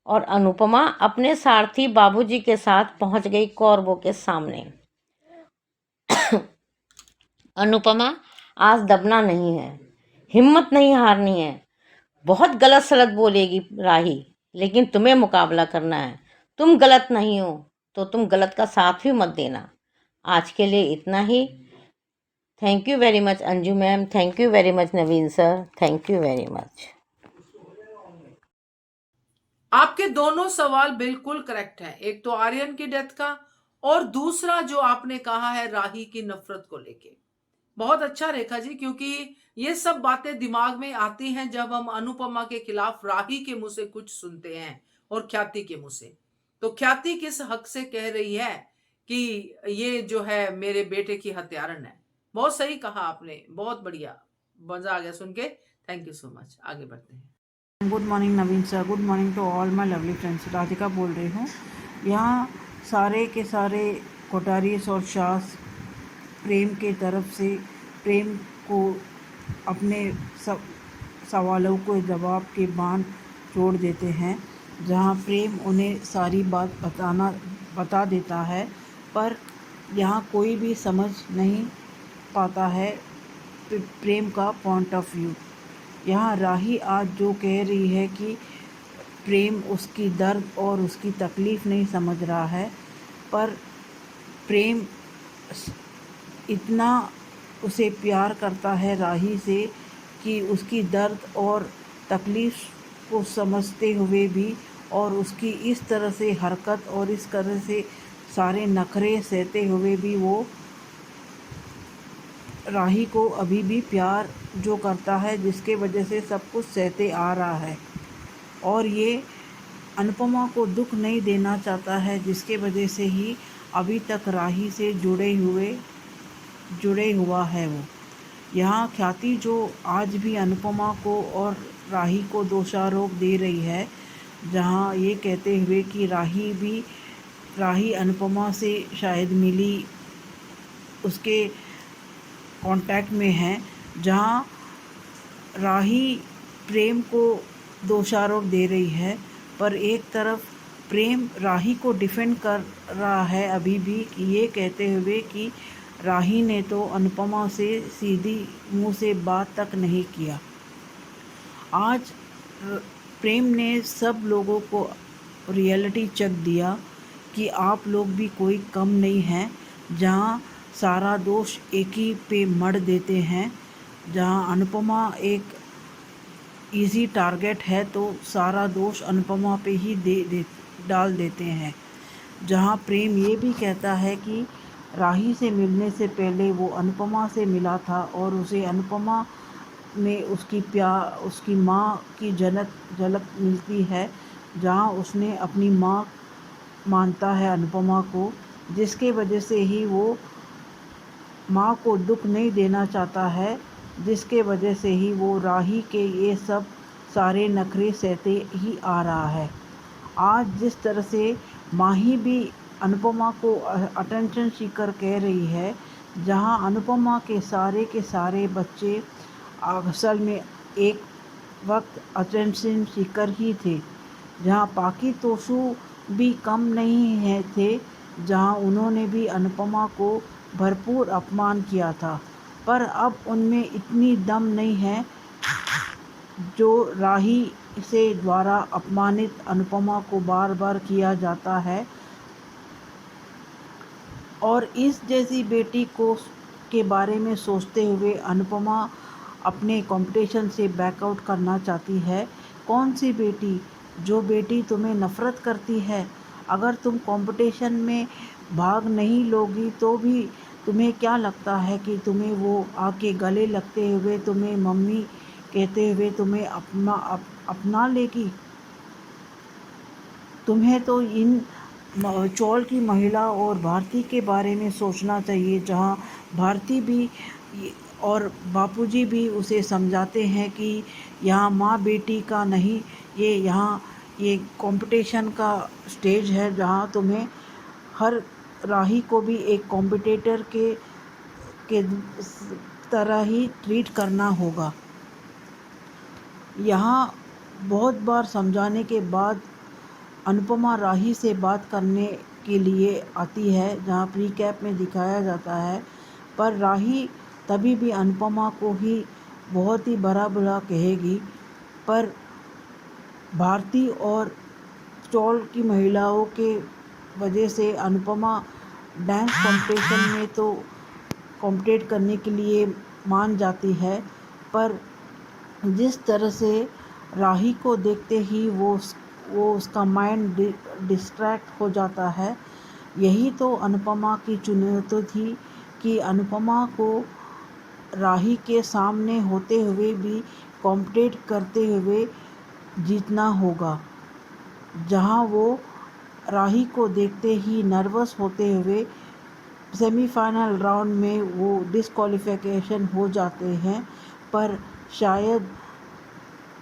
और अनुपमा अपने सारथी बाबूजी के साथ पहुंच गई कौरवों के सामने। अनुपमा, आज दबना नहीं है, हिम्मत नहीं हारनी है। बहुत गलत सलत बोलेगी राही, लेकिन तुम्हें मुकाबला करना है। तुम गलत नहीं हो तो तुम गलत का साथ भी मत देना। आज के लिए इतना ही। Thank you very much Anju ma'am, thank you very much Naveen sir, thank you very much. आपके दोनों सवाल बिल्कुल करेक्ट है। एक तो आर्यन की डेथ का, और दूसरा जो आपने कहा है राही की नफरत को लेके। बहुत अच्छा रेखा जी, क्योंकि ये सब बातें दिमाग में आती हैं जब हम अनुपमा के खिलाफ राही के मुंह से कुछ सुनते हैं और ख्याति के मुंह से। तो ख्याति किस हक से कह रही है कि ये जो है मेरे बेटे की हत्यारन है। बहुत सही कहा आपने, बहुत बढ़िया, मजा आ गया सुन के। Thank you so much. आगे बढ़ते हैं। Good morning Naveen sir, good morning to all my lovely friends. Radhika बोल रही हूँ। यहाँ सारे के सारे कोठारीस और शास प्रेम के तरफ से प्रेम को अपने सवालों को जवाब के बांध छोड़ देते हैं, जहाँ प्रेम उन्हें सारी बात बता देता है, पर यहाँ कोई भी समझ नहीं पाता है प्रेम का पॉइंट ऑफ व्यू। यहाँ राही आज जो कह रही है कि प्रेम उसकी दर्द और उसकी तकलीफ़ नहीं समझ रहा है, पर प्रेम इतना उसे प्यार करता है राही से कि उसकी दर्द और तकलीफ़ को समझते हुए भी, और उसकी इस तरह से हरकत और इस तरह से सारे नखरे सहते हुए भी वो राही को अभी भी प्यार जो करता है, जिसके वजह से सब कुछ सहते आ रहा है। और ये अनुपमा को दुख नहीं देना चाहता है, जिसके वजह से ही अभी तक राही से जुड़े हुआ है वो। यहाँ ख्याति जो आज भी अनुपमा को और राही को दोषारोप दे रही है, जहाँ ये कहते हुए कि राही अनुपमा से शायद मिली, उसके कांटेक्ट में है, जहाँ राही प्रेम को दोषारोप दे रही है, पर एक तरफ प्रेम राही को डिफेंड कर रहा है अभी भी, ये कहते हुए कि राही ने तो अनुपमा से सीधी मुंह से बात तक नहीं किया। आज प्रेम ने सब लोगों को रियलिटी चेक दिया कि आप लोग भी कोई कम नहीं हैं, जहाँ सारा दोष एक ही पे मढ़ देते हैं। जहाँ अनुपमा एक इजी टारगेट है तो सारा दोष अनुपमा पे ही डाल देते हैं। जहाँ प्रेम ये भी कहता है कि राही से मिलने से पहले वो अनुपमा से मिला था और उसे अनुपमा में उसकी माँ की झलक मिलती है, जहाँ उसने अपनी माँ मानता है अनुपमा को, जिसके वजह से ही वो माँ को दुख नहीं देना चाहता है, जिसके वजह से ही वो राही के ये सब सारे नखरे सहते ही आ रहा है। आज जिस तरह से माही भी अनुपमा को अटेंशन सीकर कह रही है, जहाँ अनुपमा के सारे बच्चे असल में एक वक्त अटेंशन सीकर ही थे, जहाँ पाकी तोसू भी कम नहीं है थे, जहाँ उन्होंने भी अनुपमा को भरपूर अपमान किया था, पर अब उनमें इतनी दम नहीं है जो राही से द्वारा अपमानित अनुपमा को बार बार किया जाता है। और इस जैसी बेटी के बारे में सोचते हुए अनुपमा अपने कंपटीशन से बैकआउट करना चाहती है। कौन सी बेटी? जो बेटी तुम्हें नफ़रत करती है। अगर तुम कंपटीशन में भाग नहीं लोगी तो भी तुम्हें क्या लगता है कि तुम्हें वो आके गले लगते हुए तुम्हें मम्मी कहते हुए तुम्हें अपना लेगी। तुम्हें तो इन चौल की महिला और भारती के बारे में सोचना चाहिए, जहाँ भारती भी और बापूजी भी उसे समझाते हैं कि यहाँ माँ बेटी का नहीं, यहाँ ये कंपटीशन का स्टेज है, जहाँ तुम्हें हर राही को भी एक कॉम्पिटिटर के तरह ही ट्रीट करना होगा। यहाँ बहुत बार समझाने के बाद अनुपमा राही से बात करने के लिए आती है, जहाँ प्री कैप में दिखाया जाता है, पर राही तभी भी अनुपमा को ही बहुत ही बुरा कहेगी। पर भारती और चौल की महिलाओं के वजह से अनुपमा डांस कंपटीशन में तो कॉम्पिटेट करने के लिए मान जाती है, पर जिस तरह से राही को देखते ही वो उसका माइंड डिस्ट्रैक्ट हो जाता है। यही तो अनुपमा की चुनौती थी कि अनुपमा को राही के सामने होते हुए भी कॉम्पिटेट करते हुए जीतना होगा, जहां वो राही को देखते ही नर्वस होते हुए सेमीफाइनल राउंड में वो डिस्क्वालिफिकेशन हो जाते हैं, पर शायद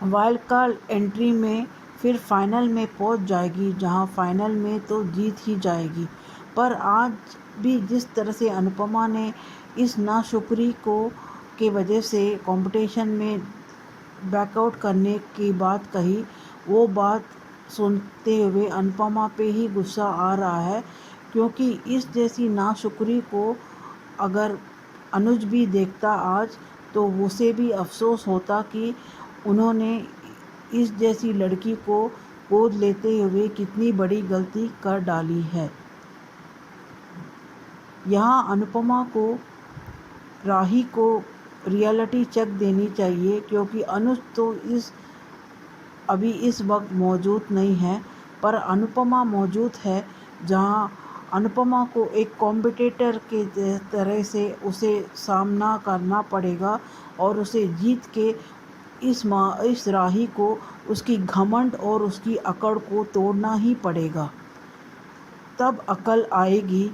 वाइल्ड कार्ड एंट्री में फिर फाइनल में पहुंच जाएगी, जहां फाइनल में तो जीत ही जाएगी। पर आज भी जिस तरह से अनुपमा ने इस नाशुक्री के वजह से कंपटीशन में बैकआउट करने की बात कही, वो बात सुनते हुए अनुपमा पे ही गुस्सा आ रहा है, क्योंकि इस जैसी नाशुक्री को अगर अनुज भी देखता आज, तो उसे भी अफसोस होता कि उन्होंने इस जैसी लड़की को गोद लेते हुए कितनी बड़ी गलती कर डाली है। यहाँ अनुपमा को राही को रियलिटी चेक देनी चाहिए, क्योंकि अनुज तो अभी इस वक्त मौजूद नहीं है, पर अनुपमा मौजूद है, जहाँ अनुपमा को एक कॉम्पिटिटर के तरह से उसे सामना करना पड़ेगा और उसे जीत के इस राही को उसकी घमंड और उसकी अकड़ को तोड़ना ही पड़ेगा, तब अकल आएगी।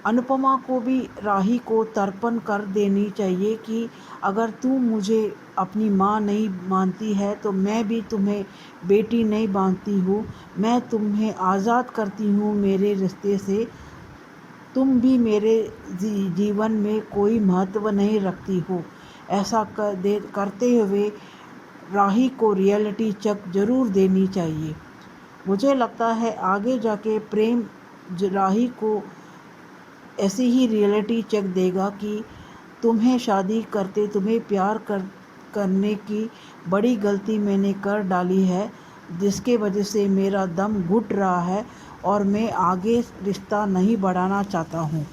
अनुपमा को भी राही को तर्पण कर देनी चाहिए कि अगर तू मुझे अपनी माँ नहीं मानती है, तो मैं भी तुम्हें बेटी नहीं मानती हूँ, मैं तुम्हें आज़ाद करती हूँ मेरे रिश्ते से, तुम भी मेरे जीवन में कोई महत्व नहीं रखती हो। ऐसा करते हुए राही को रियलिटी चेक ज़रूर देनी चाहिए। मुझे लगता है आगे जाके प्रेम राही को ऐसे ही रियलिटी चेक देगा कि तुम्हें शादी करते तुम्हें प्यार करने की बड़ी गलती मैंने कर डाली है, जिसके वजह से मेरा दम घुट रहा है और मैं आगे रिश्ता नहीं बढ़ाना चाहता हूँ।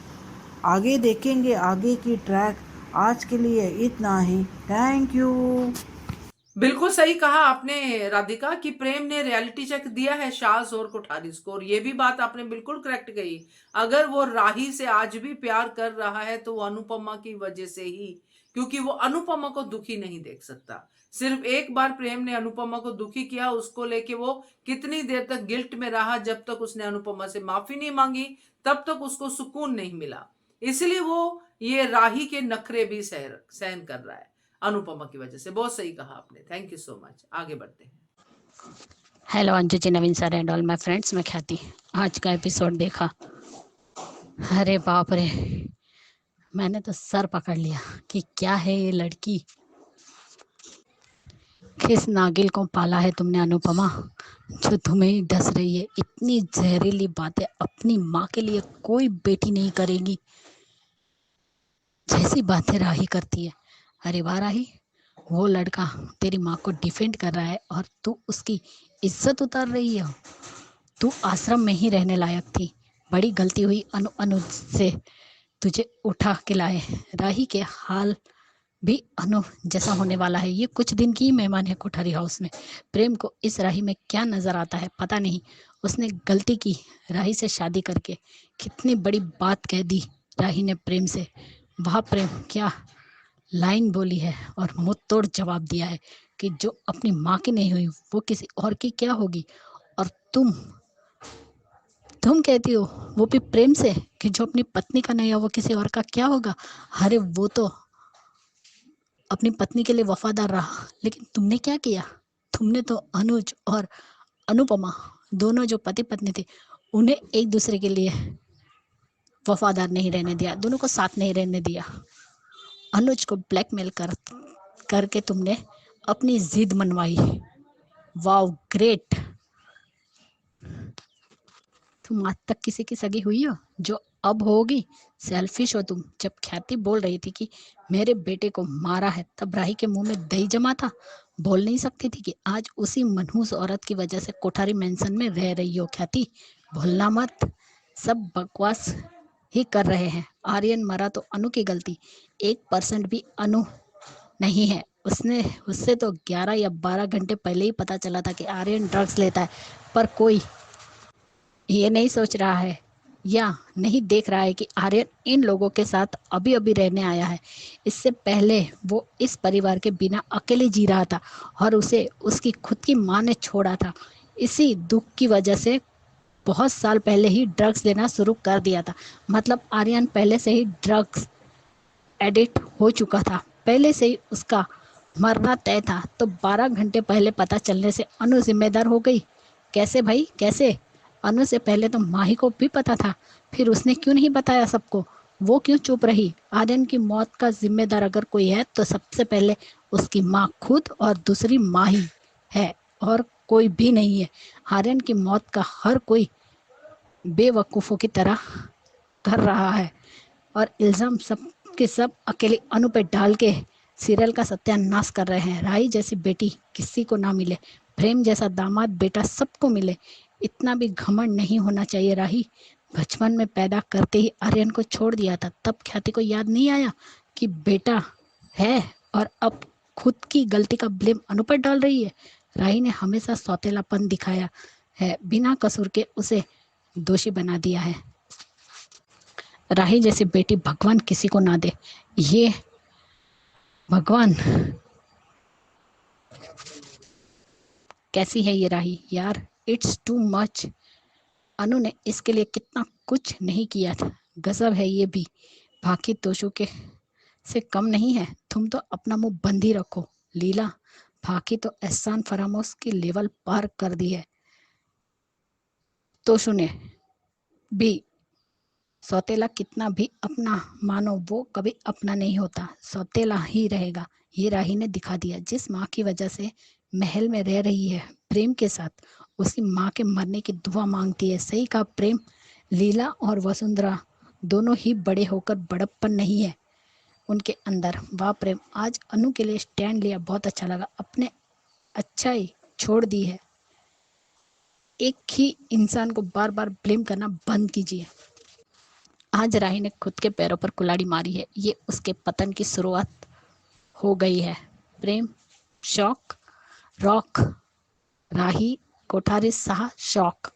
आगे देखेंगे आगे की ट्रैक। आज के लिए इतना ही। Thank you. बिल्कुल सही कहा आपने राधिका कि प्रेम ने रियलिटी चेक दिया है शाज और कोठारी को, और ये भी बात आपने बिल्कुल करेक्ट कही। अगर वो राही से आज भी प्यार कर रहा है तो वो अनुपमा की वजह से ही, क्योंकि वो अनुपमा को दुखी नहीं देख सकता। सिर्फ एक बार प्रेम ने अनुपमा को दुखी किया, उसको लेके वो कितनी देर तक गिल्ट में रहा, जब तक उसने अनुपमा से माफी नहीं मांगी तब तक उसको सुकून नहीं मिला। इसलिए वो ये राही के नखरे भी सहन कर रहा है अनुपमा की वजह से। बहुत सही कहा आपने, थैंक यू सो मच। आगे बढ़ते हैं। Hello Anju ji, Naveen sir and all my friends, मैं ख्याति। आज का एपिसोड देखा, अरे बाप रे, मैंने तो सर पकड़ लिया कि क्या है ये लड़की, किस नागिल को पाला है तुमने अनुपमा, जो तुम्हें ही डस रही है। इतनी जहरीली बातें अपनी माँ के लिए कोई बेटी नहीं करेगी, जैसी बातें राही करती है। अरे वाह राही, वो लड़का तेरी माँ को डिफेंड कर रहा है और तू उसकी इज्जत उतार रही है। तू आश्रम में ही रहने लायक थी, बड़ी गलती हुई अनुज से तुझे उठा के लाए। राही के हाल भी अनु जैसा होने वाला है। ये कुछ दिन की मेहमान है कोठारी हाउस में। प्रेम को इस राही में क्या नजर आता है पता नहीं। उसने गलती की, राही से शादी करके कितनी बड़ी बात कह दी राही ने प्रेम से। वाह प्रेम, क्या लाइन बोली है और मुंह तोड़ जवाब दिया है कि जो अपनी माँ की नहीं हुई वो किसी और की क्या होगी। और तुम कहती हो वो भी प्रेम से कि जो अपनी पत्नी का नहीं है वो किसी और का क्या होगा। अरे वो तो अपनी पत्नी के लिए वफादार रहा, लेकिन तुमने क्या किया? तुमने तो अनुज और अनुपमा दोनों जो पति पत्नी थे उन्हें एक दूसरे के लिए वफादार नहीं रहने दिया, दोनों को साथ नहीं रहने दिया। अनुज को ब्लैकमेल करके तुमने अपनी जिद मनवाई। Wow great. तुम आज तक किसी की सगी हुई हो जो अब होगी? सेल्फिश हो तुम। जब ख्याति बोल रही थी कि मेरे बेटे को मारा है तब राही के मुंह में दही जमा था। बोल नहीं सकती थी कि आज उसी मनहूस औरत की वजह से कोठारी मेंशन में रह रही हो। ख्याति भूलना मत, सब बकवास ही कर रहे हैं। आर्यन मरा तो अनु की गलती 1% भी अनु नहीं है। उससे तो 11 या 12 घंटे पहले ही पता चला था कि आर्यन ड्रग्स लेता है, पर कोई ये नहीं सोच रहा है या नहीं देख रहा है कि आर्यन इन लोगों के साथ अभी अभी रहने आया है। इससे पहले वो इस परिवार के बिना अकेले जी रहा था और उसे उसकी खुद की माँ ने छोड़ा था। इसी दुख की वजह से बहुत साल पहले ही ड्रग्स लेना शुरू कर दिया था। मतलब आर्यन पहले से ही ड्रग्स एडिक्ट हो चुका था, पहले से ही उसका मरना तय था। तो 12 घंटे पहले पता चलने से अनु जिम्मेदार हो गई। कैसे भाई कैसे? अनु से पहले तो माही को भी पता था, फिर उसने क्यों नहीं बताया सबको? वो क्यों चुप रही? आर्यन की मौत का जिम्मेदार अगर कोई है तो सबसे पहले उसकी माँ खुद और दूसरी माही है, और कोई भी नहीं है। आर्यन की मौत का हर कोई बेवकूफ़ों की तरह कर रहा है और इल्ज़ाम सब के सब अकेले अनु पे डाल के सीरियल का सत्यानाश कर रहे हैं। राही जैसी बेटी किसी को ना मिले, प्रेम जैसा दामाद बेटा सबको मिले। इतना भी घमंड नहीं होना चाहिए राही। बचपन में पैदा करते ही आर्यन को छोड़ दिया था, तब ख्याति को याद नहीं आया कि बेटा है, और अब खुद की गलती का ब्लेम अनु पर डाल रही है। राही ने हमेशा सौतेलापन दिखाया है, बिना कसूर के उसे दोषी बना दिया है। राही जैसी बेटी भगवान किसी को ना दे। ये भगवान कैसी है ये राही यार, इट्स टू मच। अनु ने इसके लिए कितना कुछ नहीं किया था, गजब है ये भी। बाकी दोषों के से कम नहीं है। तुम तो अपना मुंह बंद ही रखो लीला। बाकी तो एहसान फरामोश की लेवल पार कर दी है। तो सुने भी, सौतेला कितना भी अपना मानो वो कभी अपना नहीं होता, सौतेला ही रहेगा। ये राही ने दिखा दिया। जिस माँ की वजह से महल में रह रही है प्रेम के साथ, उसी माँ के मरने की दुआ मांगती है। सही कहा प्रेम। लीला और वसुंधरा दोनों ही बड़े होकर बड़प्पन नहीं है उनके अंदर। वाह प्रेम, आज अनु के लिए स्टैंड लिया, बहुत अच्छा लगा। अपने अच्छाई छोड़ दी है। एक ही इंसान को बार बार ब्लेम करना बंद कीजिए। आज राही ने खुद के पैरों पर कुल्हाड़ी मारी है, ये उसके पतन की शुरुआत हो गई है। प्रेम शौक रॉक, राही कोठारी शाह शौक।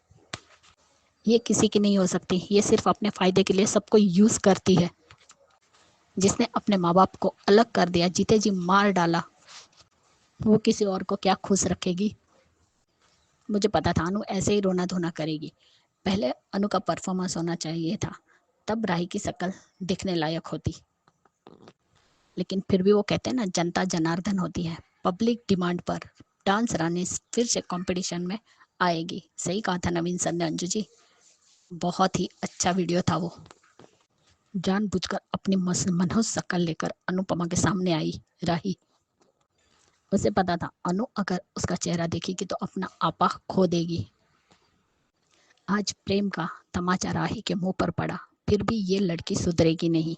ये किसी की नहीं हो सकती, ये सिर्फ अपने फायदे के लिए सबको यूज करती है। जिसने अपने माँ बाप को अलग कर दिया, जीते जी मार डाला, वो किसी और को क्या खुश रखेगी? मुझे पता था अनु ऐसे ही रोना धोना करेगी। पहले अनु का परफॉर्मेंस होना चाहिए था, तब राही की शक्ल दिखने लायक होती। लेकिन फिर भी वो कहते हैं ना, जनता जनार्दन होती है। पब्लिक डिमांड पर डांस रानी फिर से कंपटीशन में आएगी। सही कहा था नवीन सर ने अंजू जी, बहुत ही अच्छा वीडियो था वो। जानबूझकर अपनी मनहूस शक्ल लेकर अनुपमा के सामने आई राही। उसे पता था अनु अगर उसका चेहरा देखेगी तो अपना आपा खो देगी। आज प्रेम का तमाचा राही के मुंह पर पड़ा, फिर भी ये लड़की सुधरेगी नहीं।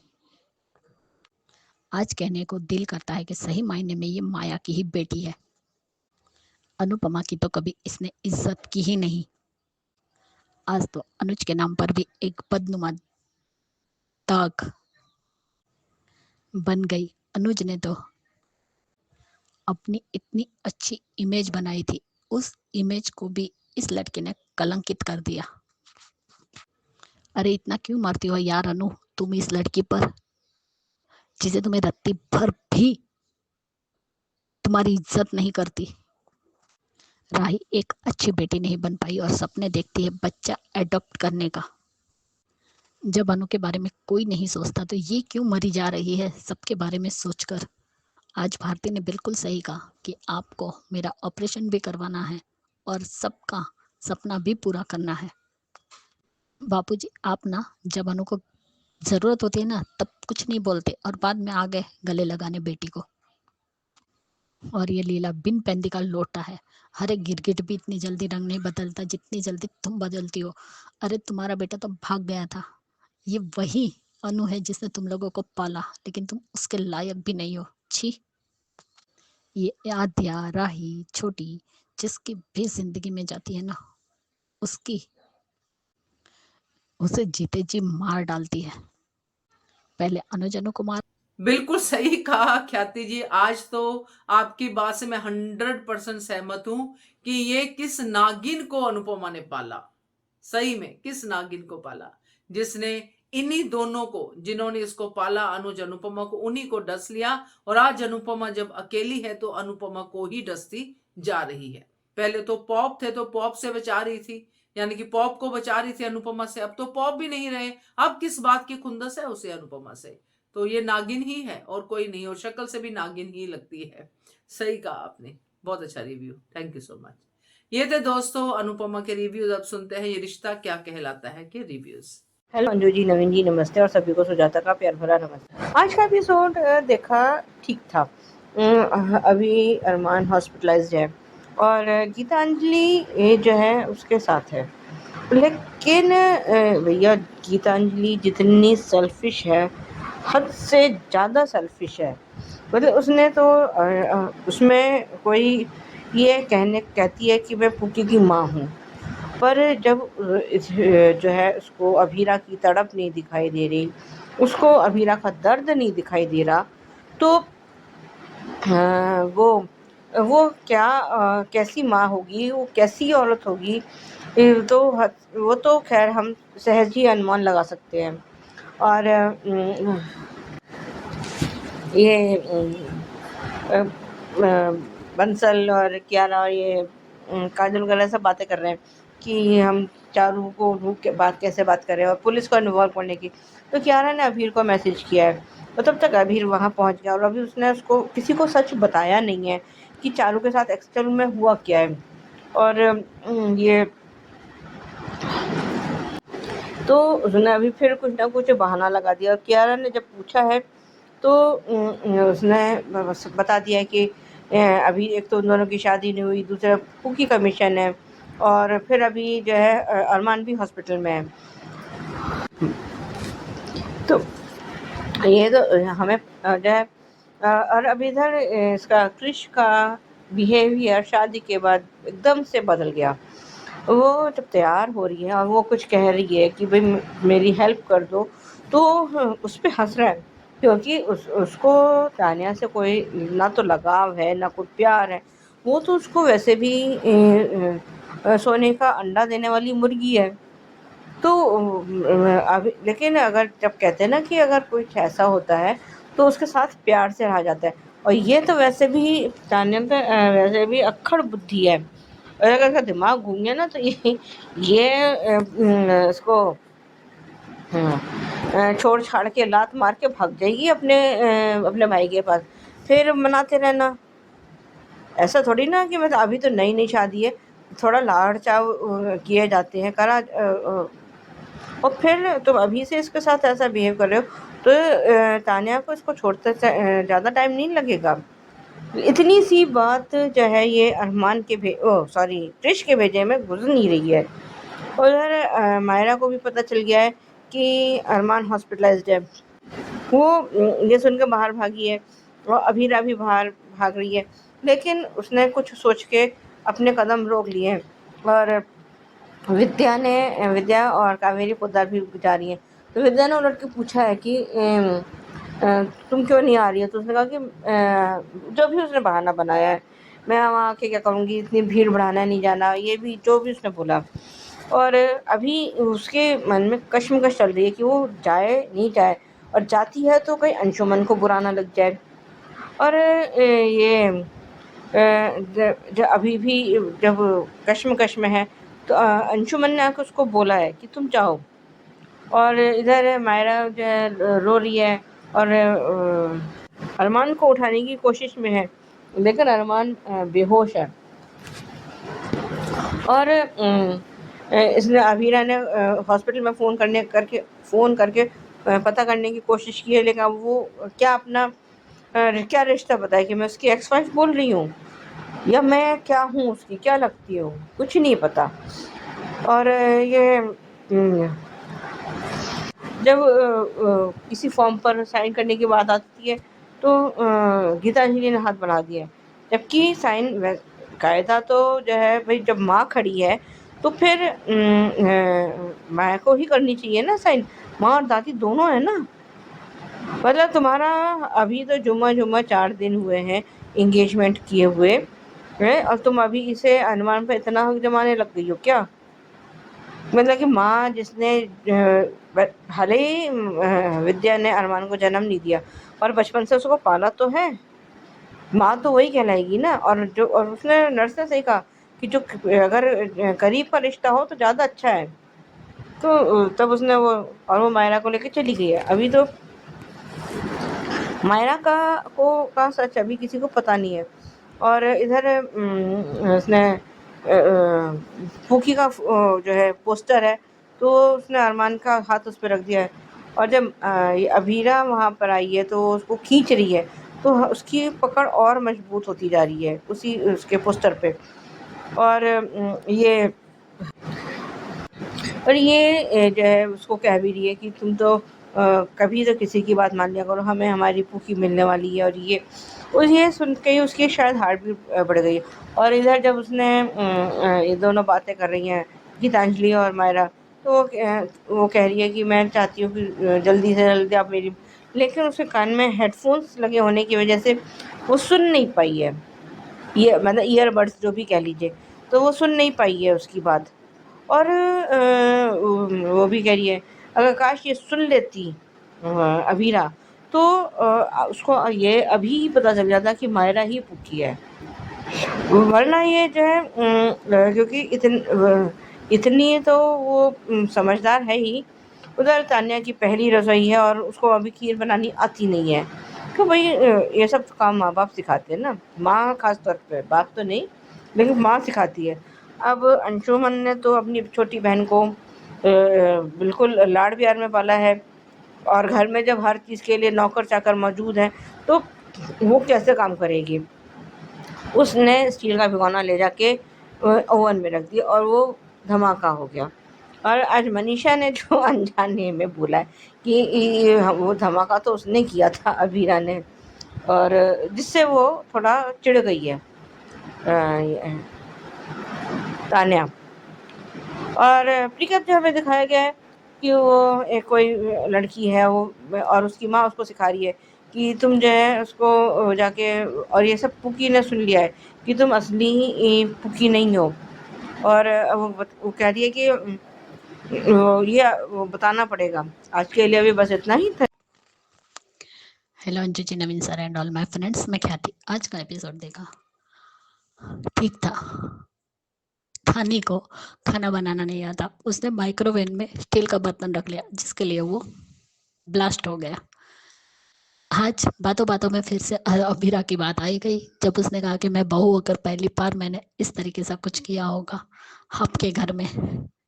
आज कहने को दिल करता है कि सही मायने में ये माया की ही बेटी है। अनुपमा की तो कभी इसने इज्जत की ही नहीं। आज तो अनुज के नाम पर भी एक बदनुमा दाग बन गई। अनुज ने तो अपनी इतनी अच्छी इमेज बनाई थी, उस इमेज को भी इस लड़के ने कलंकित कर दिया। अरे इतना क्यों मारती हो यार अनु तुम इस लड़की पर? चीजें तुम्हें रत्ती भर भी तुम्हारी इज्जत नहीं करती। राही एक अच्छी बेटी नहीं बन पाई और सपने देखती है बच्चा एडॉप्ट करने का। जब अनु के बारे में कोई नहीं सोचता तो ये क्यों मरी जा रही है सबके बारे में सोचकर। आज भारती ने बिल्कुल सही कहा कि आपको मेरा ऑपरेशन भी करवाना है और सबका सपना भी पूरा करना है। बापूजी, आप ना जब अनु को जरूरत होती है ना तब कुछ नहीं बोलते और बाद में आ गए गले लगाने बेटी को। और ये लीला बिन पेंदी का लोटा है। हरे गिरगिट भी इतनी जल्दी रंग नहीं बदलता जितनी जल्दी तुम बदलती हो। अरे तुम्हारा बेटा तो भाग गया था। ये वही अनु है जिसने तुम लोगों को पाला, लेकिन तुम उसके लायक भी नहीं हो। छी। ये आद्या, राही, छोटी जिसकी भी जिंदगी में जाती है ना उसकी उसे जीते जी मार डालती है। पहले अनुज अनु को मार। बिल्कुल सही कहा ख्याति जी। आज तो आपकी बात से मैं 100% सहमत हूं कि ये किस नागिन को अनुपमा ने पाला। सही में किस नागिन को पाला जिसने इन्हीं दोनों को, जिन्होंने इसको पाला अनुज अनुपमा को, उन्हीं को डस लिया। और आज अनुपमा जब अकेली है तो अनुपमा को ही डसती जा रही है। पहले तो पॉप थे तो पॉप से बचा रही थी, यानी कि पॉप को बचा रही थी अनुपमा से। अब तो पॉप भी नहीं रहे, अब किस बात की खुंदस है उसे अनुपमा से। तो ये नागिन ही है और कोई नहीं, और शक्ल से भी नागिन ही लगती है। सही कहा आपने, बहुत अच्छा review, thank you so much. ये थे दोस्तों अनुपमा के रिव्यूज। अब सुनते हैं ये रिश्ता क्या कहलाता है के रिव्यूज। हेलो अंजू जी, नवीन जी नमस्ते और सभी को सुजाता का प्यार भरा नमस्ते। आज का एपिसोड देखा ठीक था। अभी अरमान हॉस्पिटलाइज्ड है और गीतांजलि जो है उसके साथ है। लेकिन भैया गीतांजलि जितनी सेल्फिश है, हद से ज़्यादा सेल्फिश है। मतलब उसने तो उसमें कोई ये कहती है कि मैं पुकी की माँ हूँ, पर जब जो है उसको अभीरा की तड़प नहीं दिखाई दे रही, उसको अभीरा का दर्द नहीं दिखाई दे रहा, तो वो क्या कैसी माँ होगी, वो कैसी औरत होगी, तो वो तो खैर हम सहज ही अनुमान लगा सकते हैं। और ये बंसल और कियारा और ये काजल वगैरह सब बातें कर रहे हैं कि हम चारू को ढूंढ के कैसे बात करें और पुलिस को इन्वॉल्व करने की। तो कियारा ने अभीर को मैसेज किया है और तब तक अभीर वहाँ पहुँच गया और अभी उसने उसको किसी को सच बताया नहीं है कि चारू के साथ एक्चुअल में हुआ क्या है। और ये तो उसने अभी फिर कुछ ना कुछ बहाना लगा दिया। और कियारा ने जब पूछा है तो उसने बता दिया कि अभी एक तो उन दोनों की शादी नहीं हुई, दूसरा पुकी का मिशन है और फिर अभी जो है अरमान भी हॉस्पिटल में है। तो ये तो हमें जो है और अभी इधर इसका क्रिश का बिहेवियर शादी के बाद एकदम से बदल गया। वो जब तैयार हो रही है और वो कुछ कह रही है कि भाई मेरी हेल्प कर दो, तो उस पर हंस रहा है क्योंकि उसको तानिया से कोई ना तो लगाव है ना कोई प्यार है। वो तो उसको वैसे भी सोने का अंडा देने वाली मुर्गी है। तो अभी लेकिन अगर जब कहते हैं ना कि अगर कुछ ऐसा होता है तो उसके साथ प्यार से रहा जाता है। और ये तो वैसे भी तानिया का वैसे भी अक्खड़ बुद्धि है और अगर इसका दिमाग घूम गया ना तो ये इसको छोड़ छाड़ के लात मार के भाग जाएगी अपने भाई के पास। फिर मनाते रहना, ऐसा थोड़ी ना कि मतलब अभी तो नई शादी है, थोड़ा लाड़ चाव किए जाते हैं करा और फिर तुम अभी से इसके साथ ऐसा बिहेव कर रहे हो तो तानिया को इसको छोड़ते ज़्यादा टाइम नहीं लगेगा। इतनी सी बात जो है ये अरमान के क्रिश के भेजे में गुजर नहीं रही है। और मायरा को भी पता चल गया है कि अरमान हॉस्पिटलाइज्ड है। वो ये सुनकर बाहर भागी है और अभीरा भी बाहर भाग रही है, लेकिन उसने कुछ सोच के अपने कदम रोक लिए हैं। और विद्या और कावेरी पोद्दार भी जा रही हैं। तो विद्या ने उलट के पूछा है कि तुम क्यों नहीं आ रही है। तो उसने कहा कि जो भी उसने बहाना बनाया है, मैं वहाँ आके क्या करूँगी, इतनी भीड़ बढ़ाना नहीं जाना, ये भी जो भी उसने बोला। और अभी उसके मन में कश्मकश चल रही है कि वो जाए नहीं जाए। और जाती है तो कहीं अंशुमन को बुरा ना लग जाए। और ये अभी भी जब कश्मकश में है तो अंशुमन ने आकर उसको बोला है कि तुम जाओ, और इधर मायरा जो है रो रही है और अरमान को उठाने की कोशिश में है, लेकिन अरमान बेहोश है। और इसने अभीरा ने हॉस्पिटल में फ़ोन करके पता करने की कोशिश की है, लेकिन अब वो क्या अपना क्या रिश्ता बताए कि मैं उसकी एक्स वाइफ बोल रही हूँ या मैं क्या हूँ, उसकी क्या लगती हूँ, कुछ नहीं पता। और ये जब किसी फॉर्म पर साइन करने की बात आती है तो गीतांजलि ने हाथ बढ़ा दिया है, जबकि साइन कायदा तो जो है भाई जब माँ खड़ी है तो फिर माँ को ही करनी चाहिए ना साइन, माँ और दादी दोनों है ना। मतलब तुम्हारा अभी तो जुम्मा 4 दिन हुए हैं एंगेजमेंट किए हुए हैं, और तुम अभी इसे अनुमान पर इतना हक जमाने लग गई हो क्या? मतलब कि माँ जिसने भले ही विद्या ने अरमान को जन्म नहीं दिया पर बचपन से उसको पाला तो है, माँ तो वही कहलाएगी ना। और उसने नर्स ने सही कहा कि जो अगर करीब का रिश्ता हो तो ज़्यादा अच्छा है। तो तब उसने वो मायरा को लेके चली गई है। अभी तो मायरा का सच अभी किसी को पता नहीं है। और इधर उसने फूकी का जो है पोस्टर है तो उसने अरमान का हाथ उस पर रख दिया है, और जब ये अभीरा वहाँ पर आई है तो उसको खींच रही है तो उसकी पकड़ और मजबूत होती जा रही है उसी उसके पोस्टर पे। और ये जो है उसको कह भी रही है कि तुम तो कभी तो किसी की बात मान लिया करो, हमें हमारी फूफी मिलने वाली है। और ये सुन के ही उसकी शायद हार्ट भी बढ़ गई। और इधर जब उसने ये दोनों बातें कर रही हैं गीतांजलि और मायरा, तो वो कह रही है कि मैं चाहती हूँ कि जल्दी से जल्दी आप मेरी, लेकिन उसके कान में हेडफोन्स लगे होने की वजह से वो सुन नहीं पाई है, ये मतलब ईयरबड्स जो भी कह लीजिए, तो वो सुन नहीं पाई है उसकी बात। और वो भी कह रही है अगर काश ये सुन लेती अभीरा तो उसको ये अभी ही पता चल जाता कि मायरा ही पुकी है, वरना ये जो है क्योंकि इतनी तो वो समझदार है ही। उधर तान्या की पहली रसोई है और उसको अभी खीर बनानी आती नहीं है, तो भाई ये सब काम माँ बाप सिखाते हैं ना, माँ खास तौर पे, बाप तो नहीं लेकिन माँ सिखाती है। अब अंशुमन ने तो अपनी छोटी बहन को बिल्कुल लाड़ प्यार में पाला है, और घर में जब हर चीज़ के लिए नौकर चाकर मौजूद हैं तो वो कैसे काम करेगी। उसने स्टील का भिगोना ले जाके ओवन में रख दिया और वो धमाका हो गया। और आज मनीषा ने जो अनजाने में बोला है कि वो धमाका तो उसने किया था अभीरा ने, और जिससे वो थोड़ा चिढ़ गई है तान्या। और प्रीकप जो हमें दिखाया गया है कि वो एक कोई लड़की है वो, और उसकी माँ उसको सिखा रही है कि तुम जो है उसको जाके, और ये सब पुकी ने सुन लिया है कि तुम असली पुकी नहीं हो। और वो कह रही है कि ये वो बताना पड़ेगा। आज के लिए अभी बस इतना ही था। Hello Anju ji, Naveen sir and all my friends, मैं ख्याति। आज का एपिसोड देखा, ठीक था। थानी को खाना बनाना नहीं आता, उसने माइक्रोवेव में स्टील का बर्तन रख लिया जिसके लिए वो ब्लास्ट हो गया। आज बातों बातों में फिर से अभीरा की बात आई गई, जब उसने कहा कि मैं बहू होकर पहली बार मैंने इस तरीके से कुछ किया होगा आपके घर में।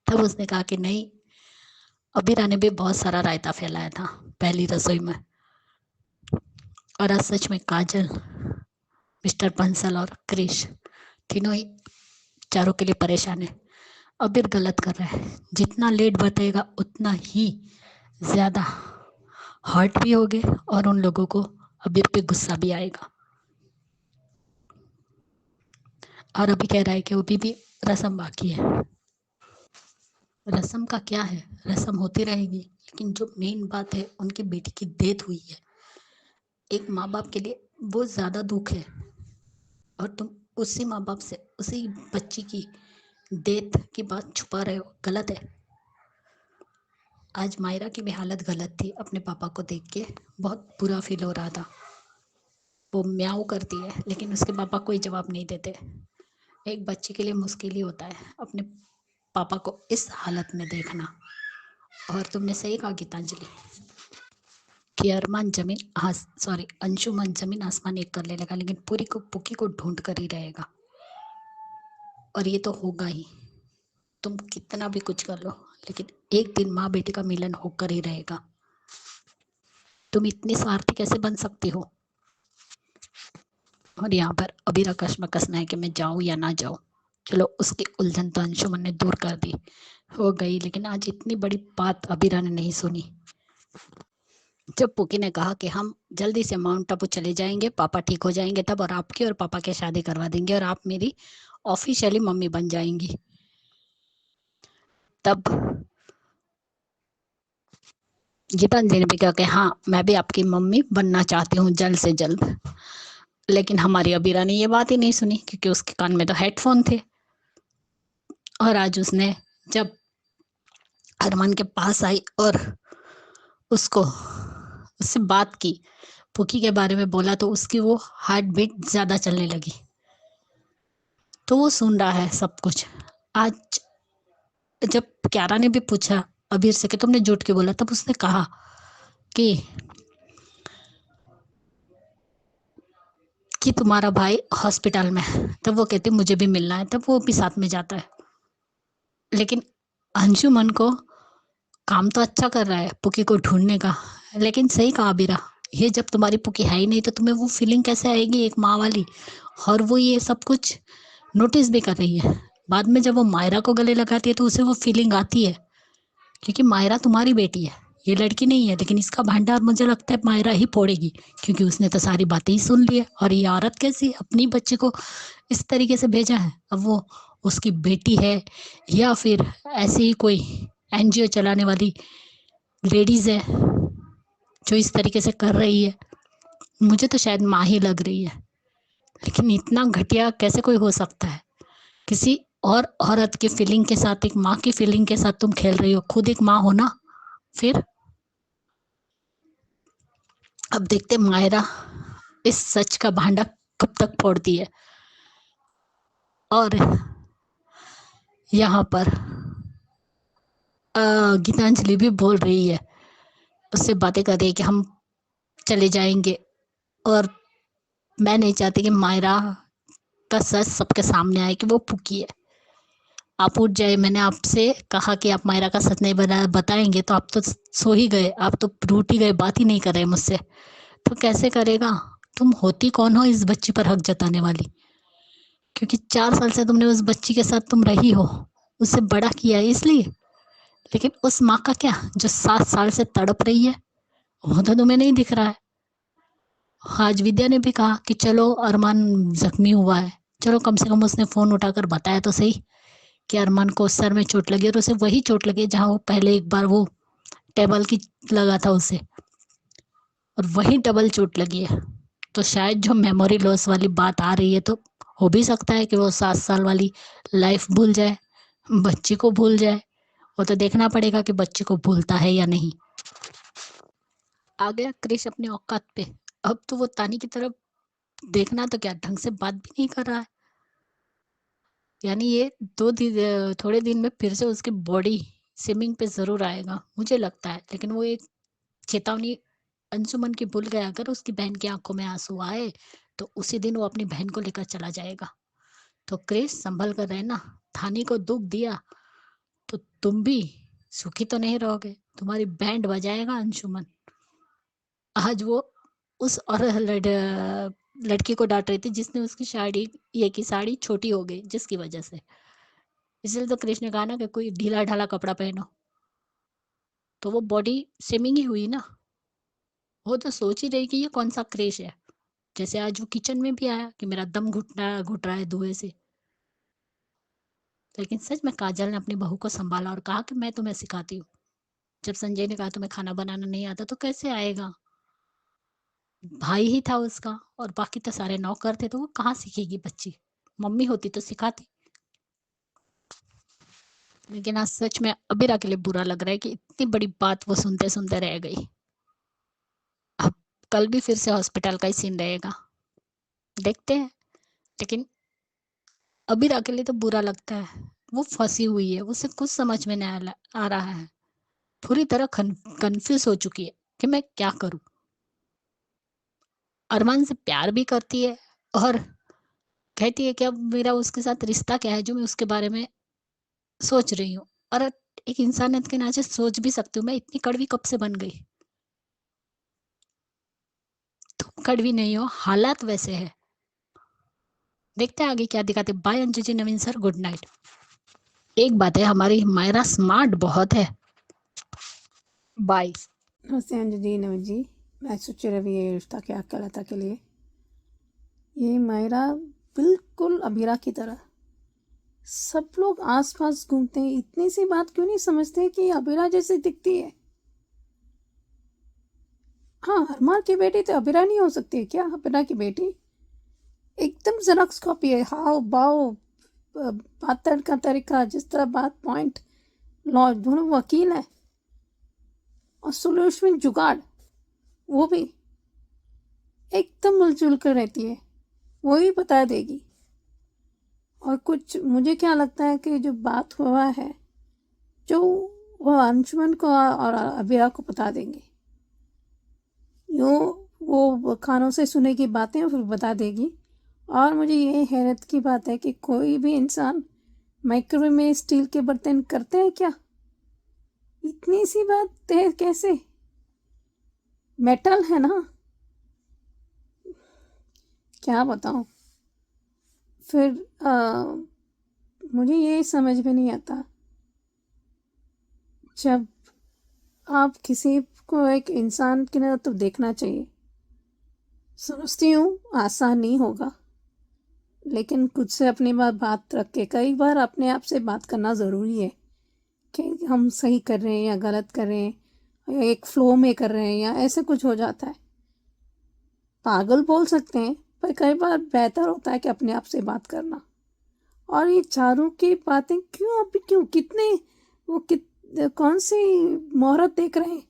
तब उसने कहा कि नहीं, अभीरा ने भी बहुत सारा रायता फैलाया था पहली रसोई में। और आज सच में काजल, मिस्टर बंसल और क्रिश तीनों ही चारों के लिए परेशान है। अबीर गलत कर रहा है, जितना लेट बताएगा उतना ही ज़्यादा हर्ट भी होगे और उन लोगों को अबीर पे गुस्सा भी आएगा। और अभी कह रहा है कि अभी भी रस्म बाकी है। रस्म का क्या है, रस्म होती रहेगी, लेकिन जो मेन बात है उनकी बेटी की डेथ हुई है। एक माँ बाप के लिए बहुत ज़्यादा दुख है, और तुम उसी माँ बाप से उसी बच्ची की डेथ की बात छुपा रहे हो, गलत है। आज मायरा की भी हालत गलत थी। अपने पापा को देख के बहुत बुरा फील हो रहा था। वो म्याऊं करती है लेकिन उसके पापा कोई जवाब नहीं देते। एक बच्चे के लिए मुश्किल ही होता है अपने पापा को इस हालत में देखना। और तुमने सही कहा गीतांजलि कि अरमान जमीन सॉरी अंशुमन जमीन आसमान एक कर लेगा लेकिन पूरी को पुकी को ढूंढ कर ही रहेगा। और ये तो होगा ही। तुम कितना भी कुछ कर लो लेकिन एक दिन माँ बेटी का मिलन होकर ही रहेगा। तुम इतनी स्वार्थी कैसे बन सकती हो? और यहाँ पर अबीरा कश्मकश है कि मैं जाऊं या ना जाऊं। चलो उसकी उलझन तो अंशुमन ने दूर कर दी, हो गई, लेकिन आज इतनी बड़ी बात अबीरा ने नहीं सुनी। जब पुकी ने कहा कि हम जल्दी से माउंट आबू चले जाएंगे, पापा ठीक हो जाएंगे तब, और आपकी और पापा की शादी करवा देंगे और आप मेरी ऑफिशियली मम्मी बन जाएंगी, तब गीतांजलि ने भी कहा कि हाँ मैं भी आपकी मम्मी बनना चाहती हूँ जल्द से जल्द। लेकिन हमारी अबीरा ने ये बात ही नहीं सुनी क्योंकि उसके कान में तो हेडफोन थे। और आज उसने जब अरमान के पास आई और उससे बात की, पुकी के बारे में बोला, तो उसकी वो हार्ट बीट ज्यादा चलने लगी। तो वो सुन रहा है सब कुछ। आज जब क्यारा ने भी पूछा अबीर से कि तुमने झूठ क्यों बोला, तब उसने कहा कि तुम्हारा भाई हॉस्पिटल में है। तब वो कहती मुझे भी मिलना है, तब वो भी साथ में जाता है। लेकिन अंशुमन को काम तो अच्छा कर रहा है पुकी को ढूंढने का, लेकिन सही कहा अबीरा, ये जब तुम्हारी पुकी है ही नहीं तो तुम्हें वो फीलिंग कैसे आएगी एक माँ वाली। और वो ये सब कुछ नोटिस भी कर रही है। बाद में जब वो मायरा को गले लगाती है तो उसे वो फीलिंग आती है क्योंकि मायरा तुम्हारी बेटी है, ये लड़की नहीं है। लेकिन इसका भंडार मुझे लगता है मायरा ही फोड़ेगी क्योंकि उसने तो सारी बातें ही सुन ली है। और ये औरत कैसी अपनी बच्चे को इस तरीके से भेजा है। अब वो उसकी बेटी है या फिर ऐसे ही कोई एनजीओ चलाने वाली लेडीज है जो इस तरीके से कर रही है। मुझे तो शायद माँ ही लग रही है। लेकिन इतना घटिया कैसे कोई हो सकता है? किसी और औरत की फीलिंग के साथ, एक माँ की फीलिंग के साथ तुम खेल रही हो। खुद एक माँ हो ना। फिर अब देखते मायरा इस सच का भांडा कब तक फोड़ती है। और यहाँ पर गीतांजलि भी बोल रही है, उससे बातें कर रही है कि हम चले जाएंगे और मैं नहीं चाहती कि मायरा का सच सबके सामने आए कि वो पुकी है। आप उठ जाए, मैंने आपसे कहा कि आप मायरा का सच नहीं बताएंगे तो आप तो सो ही गए, आप तो रूठ ही गए, बात ही नहीं कर रहे मुझसे। तो कैसे करेगा? तुम होती कौन हो इस बच्ची पर हक जताने वाली? क्योंकि 4 साल से तुमने उस बच्ची के साथ तुम रही हो, उसे बड़ा किया है इसलिए। लेकिन उस माँ का क्या जो 7 साल से तड़प रही है, वो तो तुम्हें नहीं दिख रहा है। आज विद्या ने भी कहा कि चलो अरमान जख्मी हुआ है, चलो कम से कम उसने फोन उठाकर बताया तो सही कि अरमान को सर में चोट लगी, और उसे वही चोट लगी जहां वो पहले एक बार वो टेबल की लगा था उसे, और वही डबल चोट लगी है। तो शायद जो मेमोरी लॉस वाली बात आ रही है, तो हो भी सकता है कि वो 7 साल वाली लाइफ भूल जाए, बच्ची को भूल जाए। वो तो देखना पड़ेगा कि बच्चे को भूलता है या नहीं। आ गया क्रिश अपने औकात पे। अब तो वो तानी की तरफ देखना तो क्या, ढंग से बात भी नहीं कर रहा है। यानी ये थोड़े दिन में फिर से उसकी बॉडी स्विमिंग पे जरूर आएगा मुझे लगता है। लेकिन वो एक चेतावनी अंशुमन की भूल गया, अगर उसकी बहन की आंखों में आंसू आए तो उसी दिन वो अपनी बहन को लेकर चला जाएगा। तो क्रिश संभल कर रहना, थानी को दुख दिया तो तुम भी सुखी तो नहीं रहोगे, तुम्हारी बैंड बजाएगा अंशुमन। आज वो उस और लड़की को डांट रही थी जिसने उसकी साड़ी छोटी हो गई जिसकी वजह से। इसलिए तो कृष्ण ने कहा ना कि कोई ढीला ढाला कपड़ा पहनो, तो वो बॉडी शेमिंग ही हुई ना। वो तो सोच ही रही कि ये कौन सा क्रेश है। जैसे आज वो किचन में भी आया कि मेरा दम घुट रहा है धुएं से। लेकिन सच में काजल ने अपनी बहू को संभाला और कहा कि मैं तुम्हें सिखाती हूँ। जब संजय ने कहा तुम्हें खाना बनाना नहीं आता तो कैसे आएगा, भाई ही था उसका और बाकी तो सारे नौकर थे, तो वो कहाँ सीखेगी बच्ची। मम्मी होती तो सिखाती। लेकिन आज सच में अबीरा के लिए बुरा लग रहा है कि इतनी बड़ी बात वो सुनते सुनते रह गई। अब कल भी फिर से हॉस्पिटल का ही सीन रहेगा, देखते हैं। लेकिन अबीरा के लिए तो बुरा लगता है, वो फंसी हुई है, उसे कुछ समझ में नहीं आ रहा है, पूरी तरह कंफ्यूज हो चुकी है कि मैं क्या करूं। अरमान से प्यार भी करती है और कहती है कि अब मेरा उसके साथ रिश्ता क्या है जो मैं उसके बारे में सोच रही हूँ। और एक इंसानियत के नाते सोच भी सकती हूँ, मैं इतनी कड़वी कब से बन गई। तुम कड़वी नहीं हो, हालात वैसे है। देखते हैं आगे क्या दिखाते। Bye Anju ji, Naveen sir, good night. एक बात है, हमारी मायरा स्मार्ट बहुत है। बाय। नमस्ते अंजू जी, नवीन जी। मैं सोच रही ये रिश्ता क्या कहलाता के लिए। ये मायरा बिल्कुल अबीरा की तरह, सब लोग आसपास घूमते हैं, इतनी सी बात क्यों नहीं समझते कि अबीरा जैसी दिखती है। हाँ, अरमान की बेटी तो अबीरा नहीं हो सकती है क्या? अबीरा की बेटी एकदम जेरॉक्स कॉपी है, हाव भाव, बात का तरीका, जिस तरह बात, पॉइंट, लॉ, दोनों वकील हैं। और सोल्यूशन जुगाड़, वो भी एकदम मिलजुल कर रहती है, वो ही बता देगी। और कुछ मुझे क्या लगता है कि जो बात हुआ है, जो वो अंशुमन को और अबीरा को बता देंगे। यूँ वो कानों से सुने की बातें फिर बता देगी। और मुझे ये हैरत की बात है कि कोई भी इंसान माइक्रोवेव में स्टील के बर्तन करते हैं क्या? इतनी सी बात है, कैसे? मेटल है ना, क्या बताऊं। फिर मुझे ये समझ में नहीं आता, जब आप किसी को एक इंसान की नज़र तो देखना चाहिए। समझती हूँ आसान नहीं होगा, लेकिन खुद से अपनी बात रख के कई बार अपने आप से बात करना ज़रूरी है कि हम सही कर रहे हैं या गलत कर रहे हैं, या एक फ्लो में कर रहे हैं, या ऐसे कुछ हो जाता है। पागल बोल सकते हैं, पर कई बार बेहतर होता है कि अपने आप से बात करना। और ये चारों की बातें क्यों कितने वो कौन सी मुहूर्त देख रहे हैं?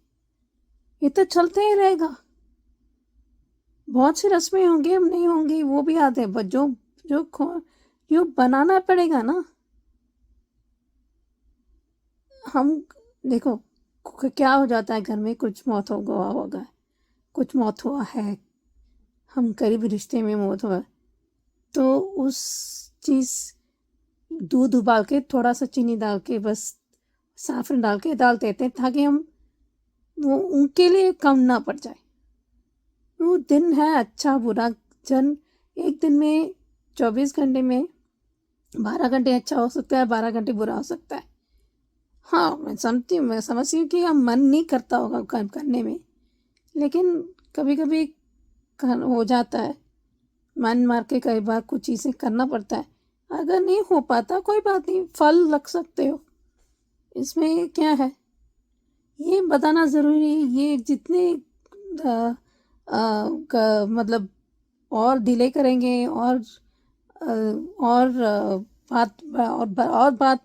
ये तो चलते ही रहेगा। बहुत सी रस्में होंगी, हम नहीं होंगी, वो भी आते हैं, बट जो बनाना पड़ेगा ना। हम देखो क्या हो जाता है घर में, कुछ मौत होगा, कुछ मौत हुआ है, हम करीबी रिश्ते में मौत हुआ, तो उस चीज़ दूध उबाल के थोड़ा सा चीनी डाल के, बस साफन डाल के डाल देते हैं, ताकि हम वो उनके लिए कम ना पड़ जाए। वो दिन है अच्छा बुरा, एक दिन में 24 घंटे में 12 घंटे अच्छा हो सकता है, 12 घंटे बुरा हो सकता है। हाँ, मैं समझती हूँ कि हम मन नहीं करता होगा काम करने में, लेकिन कभी कभी हो जाता है, मन मार के कई बार कुछ चीज़ें करना पड़ता है। अगर नहीं हो पाता कोई बात नहीं, फल रख सकते हो, इसमें क्या है। ये बताना ज़रूरी है। ये जितने मतलब और डिले करेंगे और बात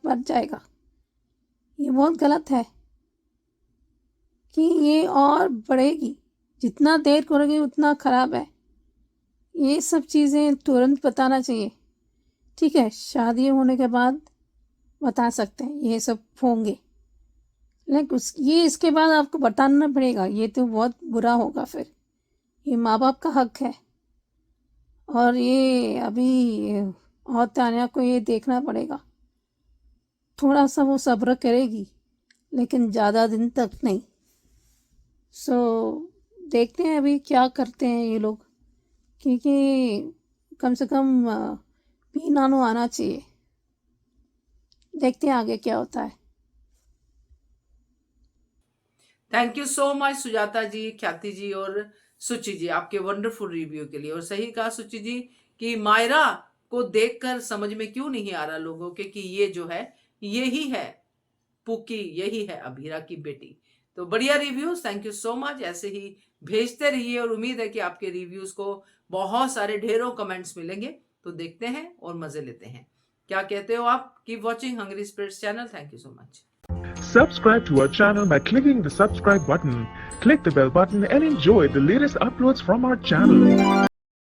बढ़ जाएगा। ये बहुत गलत है कि ये और बढ़ेगी, जितना देर करोगे उतना ख़राब है। ये सब चीज़ें तुरंत बताना चाहिए। ठीक है, शादी होने के बाद बता सकते हैं ये सब होंगे, लेकिन ये इसके बाद आपको बताना पड़ेगा, ये तो बहुत बुरा होगा। फिर ये माँ बाप का हक है, और ये अभी और तान्या को ये देखना पड़ेगा। थोड़ा सा वो सब्र करेगी, लेकिन ज़्यादा दिन तक नहीं। देखते हैं अभी क्या करते हैं ये लोग, क्योंकि कम से कम पीनानो आना चाहिए। देखते हैं आगे क्या होता है। Thank you so much Sujata ji, Khyati ji और सुचि जी, आपके वंडरफुल रिव्यू के लिए। और सही कहा सुचि जी कि मायरा को देखकर समझ में क्यों नहीं आ रहा लोगों के कि ये जो है यही है पुकी, यही है अबीरा की बेटी। तो बढ़िया reviews, thank you so much. ऐसे ही भेजते रहिए और उम्मीद है कि आपके रिव्यूज को बहुत सारे ढेरों कमेंट्स मिलेंगे। तो देखते हैं और मजे लेते हैं। क्या कहते हो आप? Keep watching hungry spirits channel. Thank you so much. Subscribe to our channel by clicking the subscribe button. Click the bell button and enjoy the latest uploads from our channel.